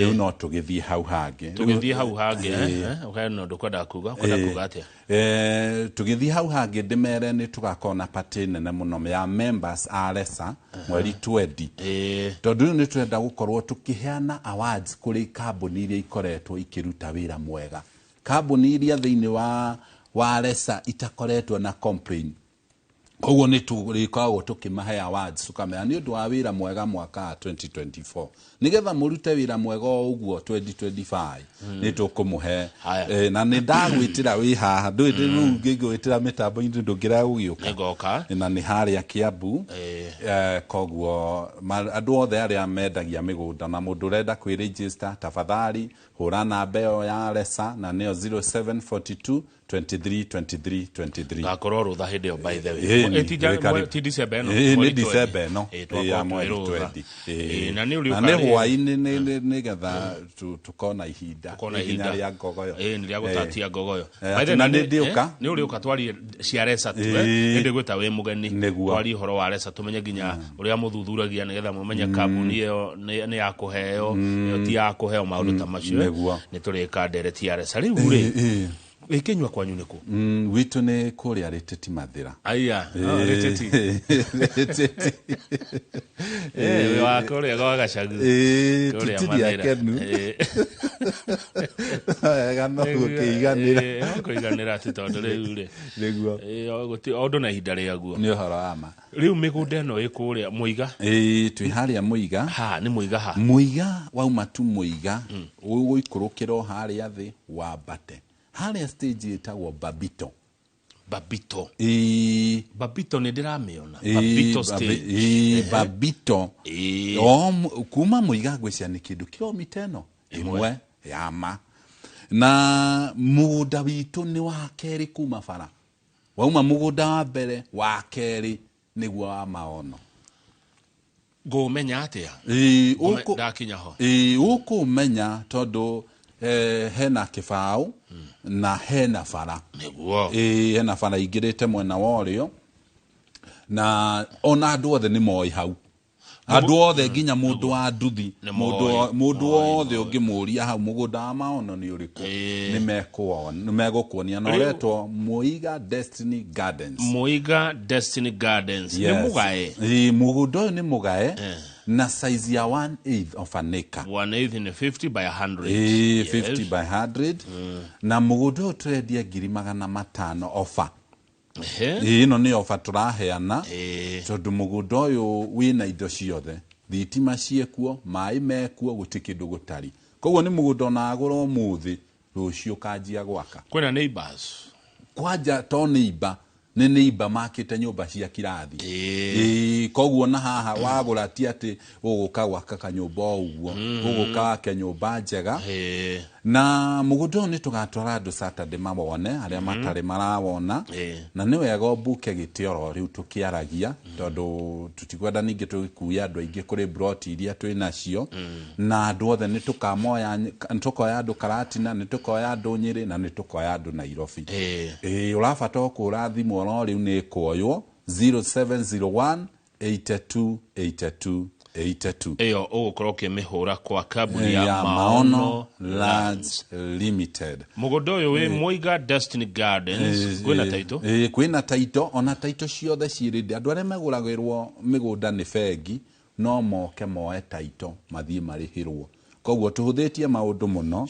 rĩu no tũgĩthiĩ hau hangĩ ũkaena ũndũ kwenda kuga atĩa tũgĩthiĩ hau hangĩ ndĩmere nĩ tũgakorwo na party nene mũno ya members Alesa mweri 20 tondũ rĩu nĩ tũrenda gũkorwo tũkĩheana awards kũrĩ kambuni iria ikoretwo ikĩruta wĩra mwega kambuni iria thĩinĩ wa Alesa itakoretwo na complain koguo nĩ tũrĩkoragwo tũkĩmahe awards tũkamenya nĩ ũndũ wa wĩra mwega mwaka 2024 nĩgetha mũrute wĩra mwega ũguo 2025 nĩ tũkũmũhe na nĩ ndagwĩtĩra wĩ haha ndũĩ rĩu ngĩgwĩtĩra mĩtambo-inĩ ndũngĩra gũgĩũka na nĩ harĩa Kiambu koguo andũ othe arĩa mendagia mĩgũnda na mũndũ ũrenda kwĩregister tafadhali hũra namba ĩyo ya Alesa na nĩyo 0742 23 gakorwo rũtha hĩndĩ ĩyo by the way ti December ĩno nĩ December ĩno ya mweri 20 na nĩ hwaĩ-inĩ nĩgetha tũkona ihinda rĩa ngogoyo nĩ rĩa gũtatia ngogoyo na nĩ ndĩũka nĩ ũrĩũka twarie cia Alesa tu hĩndĩ gwĩta wĩ mũgeni twarie ũhoro wa Alesa tũmenye nginya ũrĩa mũthuthuragia nĩgetha mũmenye kambuni ĩyo nĩ ya kũheo ĩyo ti ya kũheo maũndũ ta macio nĩ tũrĩka ndereti ya Alesa rĩu rĩ Kinyua kwanyu nĩkũ witũ nĩ kũrĩa Rĩtĩti Mathĩra aya Rĩtĩti wa kũrĩa gwa Gacagu kũrĩa Mathĩra wega no gũkĩiganĩra atĩ tondũ rĩu rĩ nĩguo ũndũ na ihinda rĩaguo nĩ ũhoro wa ma rĩu mĩgũnda ĩno ĩ kũrĩa Mũiga twĩ harĩa Mũiga nĩ Mũiga Mũiga wauma tu Mũiga ũgũikũrũkĩra harĩa thĩ wambate harĩa stage ĩtagwo Babito Babito nä ndä ramä Babito kuma Muiga ngwĩcia nĩ kĩndũ kilomita ĩmwe ya ma na mũgũnda witũ nĩ wa kerĩ kuma bara wauma mũgũnda wa mbere wa kerĩ nĩguo wa Maono ngå menya atä ndakinya ho ũkũ menya tondũ hena kĩbaũ na hena bara hena bara ingĩrĩte mwena wa ũrĩo na ona andũ othe nĩ moĩ hau andũ othe nginya mũndũ wa nduthi mũndũ wothe ũngĩmũria hau mũgũnda wa Maono nĩ ũrĩkũ nĩ megũkuonia na ũretwo Muiga Destiny Gardens nĩ mũgae mũgũnda ũyũ nĩ mũgae na size ya 1/8 of an acre 1/8 ni 50 by 100 50 by 100 na mũgũnda ũyũ tũrendia 500,000 offer ino nĩ ofa tũraheana tondũ mũgũnda ũyũ wĩna indo ciothe thitima ciekuo maĩ mekuo gũtirĩ kĩndũ gũtarĩ koguo nĩ mũgũnda ona agũra ũmũthĩ rũciũ kanjia gwaka kwĩna neighbors kwanja to neighbor nĩ neighbor makĩte nyũmba cia kirathi koguo na haha wagũra ti atĩ ũgũka gwaka kanyũmba ũguo ũgũka wake nyũmba njega na mũgũnda ũyũ nĩ tũgatwara andũ Saturday mawone arĩa matarĩ marawona na nĩ wega ũmbuke gĩtĩ oro rĩu tũkĩaragia tondũ tũtikwenda ningĩ tũgĩkuia andũ aingĩ kũrĩ broti iria twĩ nacio na andũ othe nĩ tũkoya andũ Karatina nĩ tũkoya andũ Nyĩrĩ na nĩ tũkoya andũ Nairobi ũrabata kũra thimũ oro rĩu nĩ kuoywo 0701 82 82 82 eyo ũgũkorwo ũkĩmĩhũra kwa kambuni ya Maono Lands Limited mũgũnda ũyũ wĩ Muiga Destiny Gardens kwĩna taito kwĩna taito ona taito ciothe ciĩrĩndĩ andũ arĩa megũragĩrwo mĩgũnda nĩ bengi no moke moe taito mathiĩ marĩhĩrwo koguo tũhũthĩtie maũndũ mũno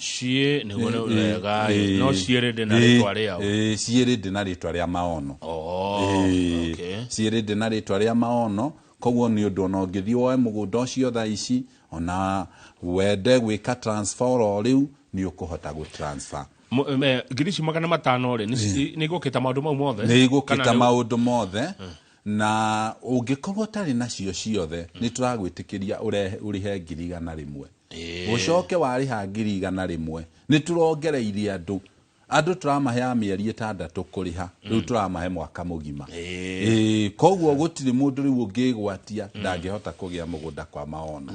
nĩguo wega no ciĩrĩndĩ na rĩtwa rĩao ciĩrĩndĩ na rĩtwa rĩa Maono ciĩrĩndĩ na rĩtwa rĩa Maono koguo nĩ ũndũ ona ũngĩthiĩ woe mũgũnda ũcio thaa ici ona wende gwĩka transfer o rĩu nĩ ũkũhota gũtransfer 500,000 rĩ nĩ igũkĩta maũndũ mau mothe nĩ igũkĩta maũndũ mothe na ũngĩkorwo tarĩ nacio ciothe nĩ tũragwĩtĩkĩria ũrĩhe 100,000 ũcoke warĩha 100,000 nĩ tũrongereirie andũ tũramahe mĩeri 6 kũrĩha rĩu tũramahe mwaka mũgima koguo gũtirĩ mũndũ rĩu ũngĩgwatia ndangĩhota kũgĩa mũgũnda kwa Maono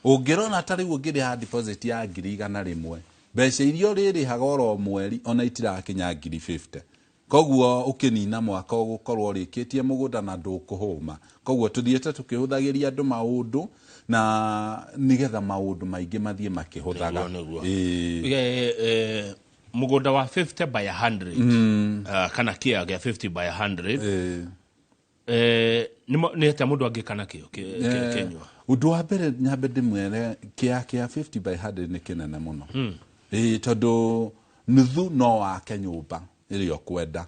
ũngĩrona ta rĩu ũngĩrĩha deposit ya 100,000 mbeca iria ũrĩrĩhaga oro mweri ona itirakinya 50,000 koguo ũkĩnina mwaka ũgũkorwo ũrĩkĩtie mũgũnda na ndũkũhũma koguo tũthiĩte tũkĩhũthagĩria andũ maũndũ na nĩgetha maũndũ maingĩ mathiĩ makĩhũthaga mũgũnda wa 50 by 100 kana kĩa gĩa 50 by 100 nĩ atĩa mũndũ angĩka nakĩo Kenya ũndũ wa mbere nyambe ndĩmwĩre kĩa 50 by 100 nĩ kĩnene mũno tondũ nuthu no wake nyũmba ĩrĩa ũkwenda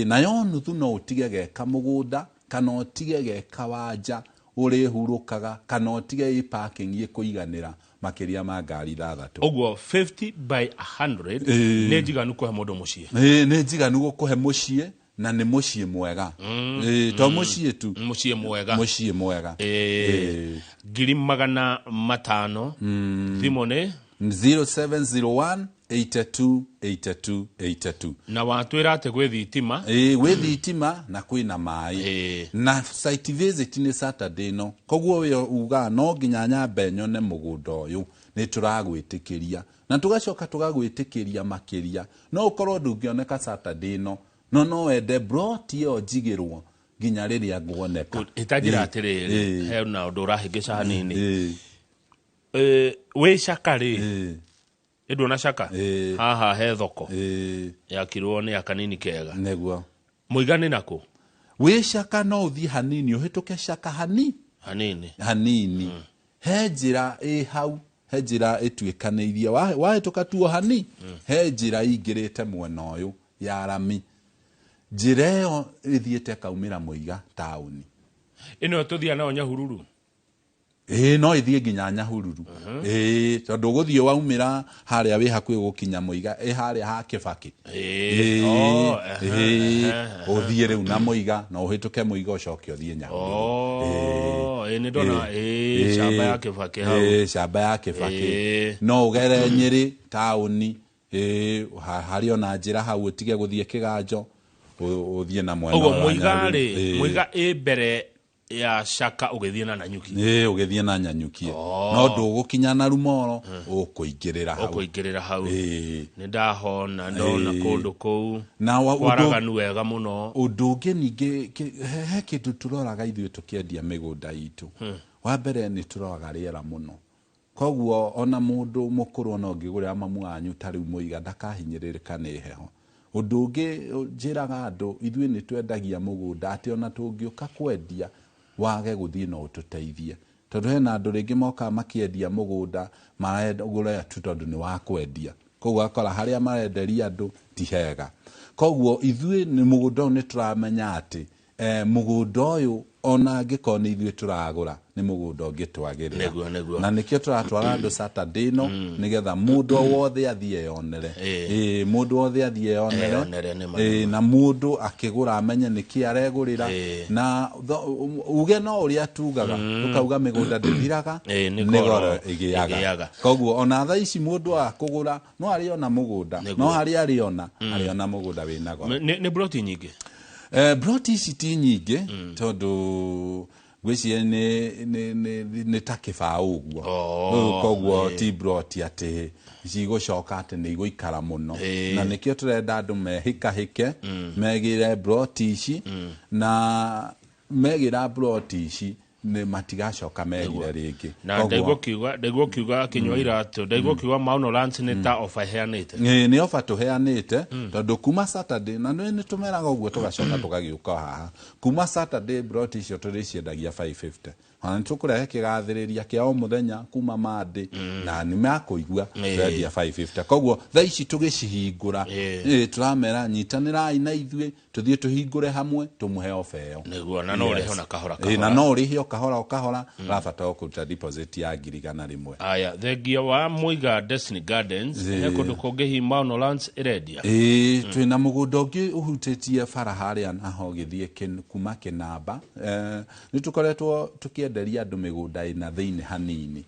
nayo nuthu no ũtige geka mũgũnda kana ũtige geka wanja ũrĩhurũkaga kana ũtige parking ĩkũiganĩra makĩria ma ngari 6 ũguo 50 by 100 nĩ njiganu kũhe mũndũ mũciĩ nĩ njiganu gũkũhe mũciĩ na nĩ mũciĩ mwega to mũciĩ tu mũciĩ mwega 500,000 thimũ nĩ 0701 82 82 82 na watwĩra atĩ gwĩ thitima gwĩ thitima na kwĩna maĩ na site visit nĩ Saturday no koguo wĩ uga no nginya nyambe nyone mũgũnda ũyũ nĩ tũragwĩtĩkĩria na tũgacoka tũgagwĩtĩkĩria makĩria no ũkorwo ndũngĩoneka Saturday no wende broti ĩyo njigĩrwo nginya rĩrĩa nguoneka itajira atĩrĩrĩ he na ũndũ ũrahĩngĩca hanini wĩ caka rĩ Edu na shaka haha he thoko yakirwo nĩ akanini kega neguo Muiga nako we shaka no uthi hanini uhituke shaka hanini he njira hau he njira ĩtuĩkanĩirie wahĩtũka tuo hani he njira ingĩrĩte mwena ũyũ ya rami njira ĩyo ĩthiĩte kaumĩra Muiga taũni ĩno tũthia nayo Nyahururu no ithie nginya Nyahururu tondu guthie waumira haria wi hakuhi gukinya Muiga haria ha Kibaki uthie riu na Muiga na uhituke Muiga ucoke uthie Nyahururu ni ndona shamba ya Kibaki hau shamba ya Kibaki no ugere Nyeri tauni hario na njira hau utige guthie Kiganjo uthie na mwena ugo Muiga mbere ya Shaka ugethie na Nanyuki ugethie na Nanyuki no ndugukinya na Rumoro ukuingirira hau ni ndahona ndona kundu kou na waraganu wega muno undu ungi ningi he kindu turoraga ithuĩ tukiendia migunda itu wa mbere ni turoraga riera muno koguo ona mundu mukuru no ngigurira mamu anyu tariu Muiga ndakahinyiririka ni heho undu ungi njiraga andu ithuĩ ni twendagia mugunda ati ona tungiuka kwendia wage guthie no ututeithie tondu hena andu ringi moka makiendia mugunda marenda ugure tu tondu ni wa kwendia koguo akora haria marenderia andu ti hega koguo ithuĩ ni mugunda ni turamenya ati mugunda uyu ona ngiko ni ithuĩ turagura ni mugunda ungitwagirira na nikio turatwara andu Saturday no nigetha mundu wothe athie yonere mundu wothe athie yonere na mundu akigura amenye niki aregurira na uge no uria tugaga tukauga migunda ndithiraga ni goro igiaga koguo ona tha ici mundu akugura no ariona mugunda no haria ariona mugunda wina goro ni broti nyingi broti city nyingi tondu gwiciye ni takiba uguo koguo ti broti ati cigucoka ati ni iguikara muno na nikio turenda andu mehikahike megire broti ici na megira broti ici ni matigacoka megire ringi na ndego kiuga kinywa iratu ndego kiuga Mauno Lance ni ta offer heanite ni offer tuheanite tondu kuma Saturday na ni tumeraga uguo tugacoka tugagiuka haha kuma Saturday broti icio turiciendagia 550 hana tukurehe kigathiriria kia o muthenya kuma Monday na ni makuigua ready 550 koguo tha ici tugicihingura turamera nyitanirai na ithuĩ tuthie tuhingure hamwe tumuhe offer yo niguo na no riho na kahora na no riho kahora rafata okuta deposit ya 100,000 aya thegia wa Muiga Destiny Gardens kundu kungihi Mauno Lance iredia twina mugunda ungi uhutĩtie bara haria naho githie kuma Kinamba ni tukoretwo tukienderia andu migunda ina thiini hanini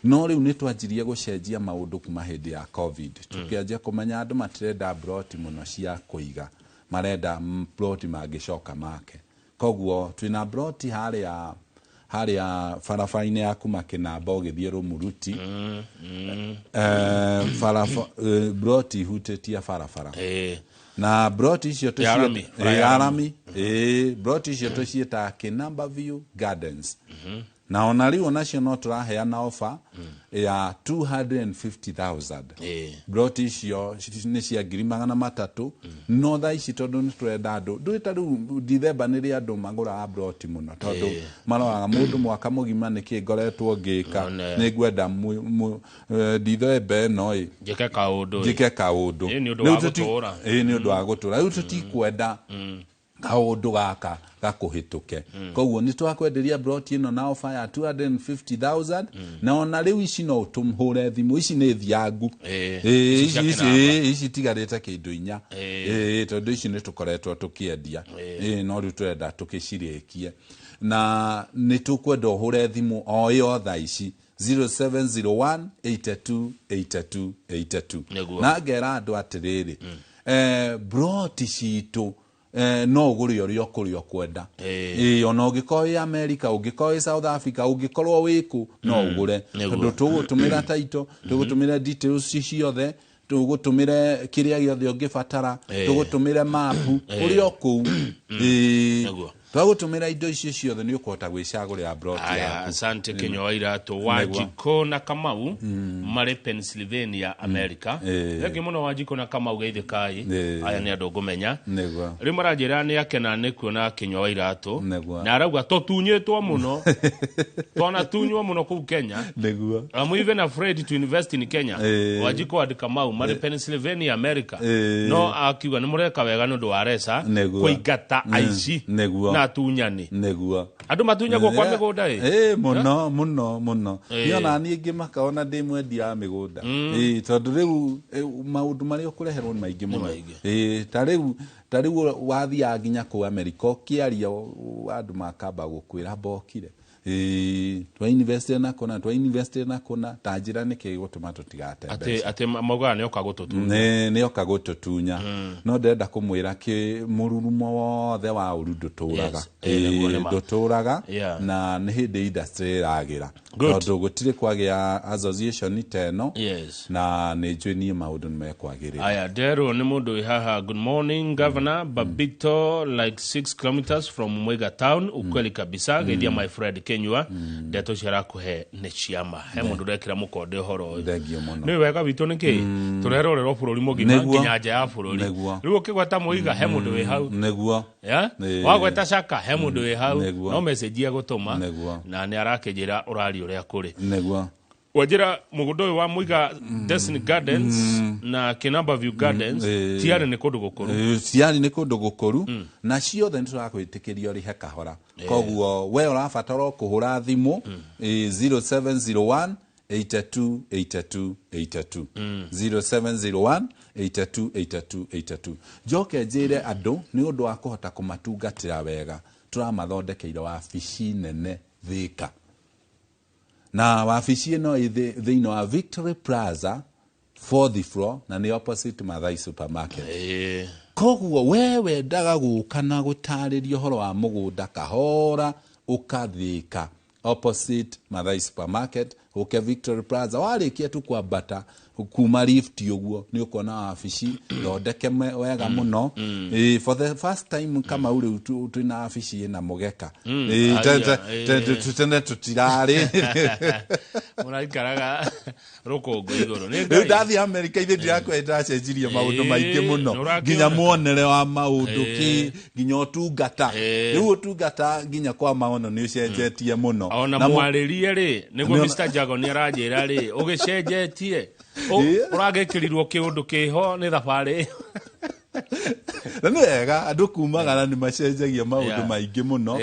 no riu ni twanjirie gucenjia maundu kuma hindi ya COVID tukianjia kumenya andu matirenda broti muno cia kuiga marenda broti magicoka make koguo twina broti haria farafaine ya kuma Kinamba ugithie Rumuruti broti hutĩtie farafara na broti icio Arami broti icio tucieta Kinamba View Gardens na ona riu nacio no turaheana offer ya 250,000 broti icio ni cia 300,000 no tha ici tondu ni turenda andu ndwita riu December ni ria andu magura broti muno tondu maroaga mundu mwaka mugima niki ngoretwo ngika ni ngwenda December no njike kaundu ni undu wa gutura riu tutikwenda kaundu gaka gakuhituke koguo ni twakwenderia broti ino na offer ya 250,000 na ona riu ici no tumhure thimu ici ni thiangu ici tigarite kindu inya tondu ici ni tukoretwo tukiendia no riu turenda tukicirikie na ni tukwenda uhure thimu o yo tha ici 0701 82 82 82 na ngera andu atiriri broti citu no ugure uri okurio kwenda ona ugikoi America ugikoi South Africa ugikorwo wiku no ugure tondu tugutumira title tugutumira details ciothe tugutumire kiria giothe ungibatara tugutumire mapu uri oku twagutumira indo icio ciothe ni ukuhota gwicagurira broti yaku asante Kinywa Iratu Wanjiko na Kamau mari Pennsylvania America thegi muno Wanjiko na Kamau geithikai aya ni andu ngumenya ri maranjira ni akena ni kuona Kinywa Iratu na arauga tutunyitwo muno tona tunywo muno ku Kenya I'm even afraid to invest in Kenya Wanjiko and Kamau mari Pennsylvania America no akiuga ni mureka wega nundu wa resa kuigata aici na atunyani neguo andu matunyagwo kwa migunda muno niona ni ingi makaona ndimwendia migunda tondu riu maundu mari ukureherwo ni maingi muno ta riu wathia nginya ku America kiaria andu makamba gukwira mbokire twa invest na kuna tajira niki gutuma tutigatembe ate mauga ni okagututunya ni okagututunya no ndenda kumwira ki mururumo wothe wa urundo turaga nduturaga na ni hindi industry iragira tondu gutire kwagia association teno na ni njuni maundu ni mekwagirira aya dero ni mundu haha. Good morning governor. Babito like 6 kilometers from Mwega town. Ukweli kabisa gedia my friend Kenywa ndeto shara kuhe ne chiama he mundu rekira mukode horo ni wega bitu niki turerorero bururi mugima nginyanja ya bururi riu kigwata muiga he mundu we hau neguo ya wagweta shaka he mundu we hau no message ya gutuma na ni arakejira urari uria kuri neguo wajira mugundo wa Muiga Destiny Gardens na Kinamba View Gardens tiari ni kundu gukuru na ciothe niturakwitikiria uri hekahora koguo we urabatara kuhura thimu 0701 828282 0701 828282 joke njire andu ni undu wa kuhota kumatungatira wega turamathondekeire wabici nene Thika na wabici ino thiini wa Victory Plaza 4th floor na ni opposite Mathai supermarket koguo wewe ndaga gukana gutaririo horo wa mugunda kahora ukathika opposite Mathai supermarket uke Victory Plaza warikia tu kwambata kuma lift uguo ni ukona wabici thondeke wega muno for the first time kama ule twina wabici na mugeka tutende tutirari muraikaraga rukungu iguru ni ndathi America ithe ndirakwenda cenjirie maundu maingi muno nginya muonere wa maundu ki nginya utungata riu utungata nginya kwa maono ni ucenjetie muno ona mwaririe ri niguo Mr Jago ni aranjira ri ugicenjetie uragekirirwo kiundu kiho ni thabari ni wega andu kumagana ni macenjagia maundu maingi muno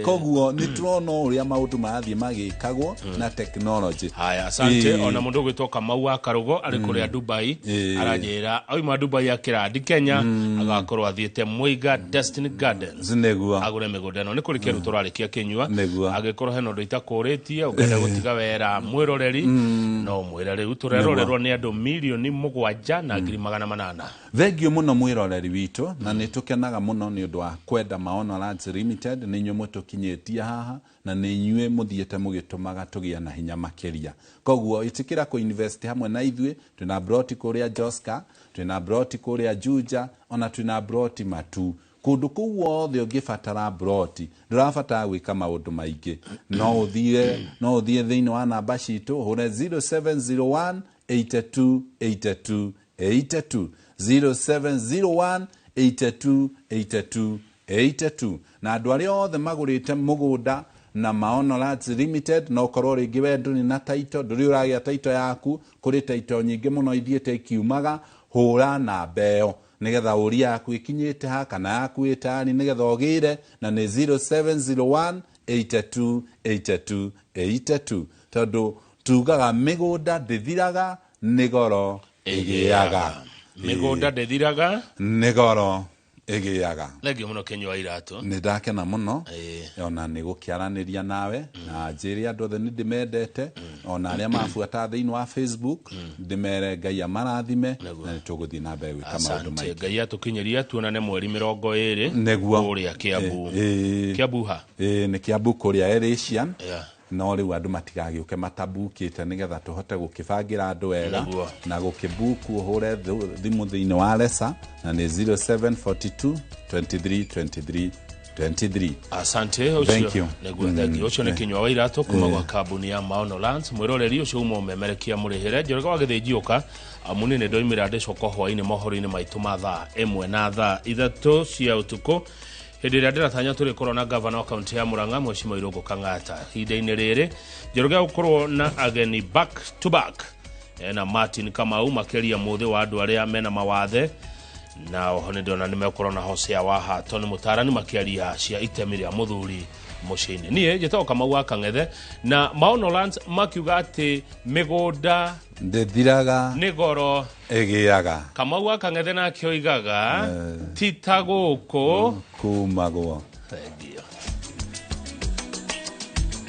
koguo ni turona uria maundu marathie magikagwo na technology haya asante ona mundu gwitoka Maua Karugo ari kuria Dubai aranjira oima Dubai akirandi Kenya agakorwo athiete Muiga Destiny Gardens neguo agure migunda no ni kurikia turarikia Kenywa agikorwo heno ndo itakuritie ugenda gutiga wera mwiroreri no mwiroreri uturerorerwo ni andu milioni 7 na 800 thengio muno mwiroreri witu na nitukenaga muno ni undu wa kwenda Maono Lands Limited ni nyuo mutukinyetie haha na ni nyue muthiete mugitumaga tugia na hinya makiria koguo itikira ku invest hamwe na ithwe twina broti kuria Joska twina broti kuria Juja ona twina broti Matu kundu kuu wothe ungibatara broti ndurabatara gwika maundu maingi no uthie thiini wa namba citu hure 0701 828282 0701 828282 na andu aria othe magurite mugunda na Maono Lands Limited no korwo ringi wendu ni na taito nduri uragia taito yaku kuri taito nyingi muno ithiete ikiumaga hura na beo nigetha uria yaku ikinyite ha kana yaku itani nigetha ogire na ni 0701 828282 tondu tugaga migunda ndithiraga nigoro igiaga migunda ndithiraga nigoro igiaga legio muno Kenywa iratu ni ndakena muno ona ni gukiaraniria nawe na njiri andu othe ni ndimendete ona aria mafuata thiini wa Facebook ndimere Ngai amarathime na nituguthie na mbere gwika maundu maingi Ngai atukinyeria tuonane mweri 20 neguo kuria Kiambu ha ni Kiambu kuria Elasian no riu andu matigagiuke matabukite nigetha tuhote gukibangira andu wega na gukibuku uhure thimu thiini wa Lesa na ni 0742 23 23. Asante ucio neguo ucio ne Kenywa wairatu kuma gwa kambuni ya Maono Lands mwiroreri ucio umo memerekia murihire njorega wagithijioka amunene ndoimira ndicoko hwaini mohoro-ini maitu mathaa 1 na thaa 3 cia utuku hindi ria ndiratanya turi korwo na governor wa county ya Murang'a Mheshimiwa Irungu Kang'ata hinda-ini riri njorega gukorwo na ageni back to back na Martin Kamau makeria muthi wa andu aria mena mawathe na oho nä ndona nä mekorwo na Hosea wa Hato nä mũtarani makiaria cia itemi rĩa mũthuri mũciĩ-inĩ. Niĩ njĩtagwo Kamau wa Kang'ethe na Maonolands makiuga atĩ mĩgũnda ndĩthiraga nĩ goro ĩgĩaga. Kamau wa Kang'ethe nake oigaga ti ta gũkũ kumagwo.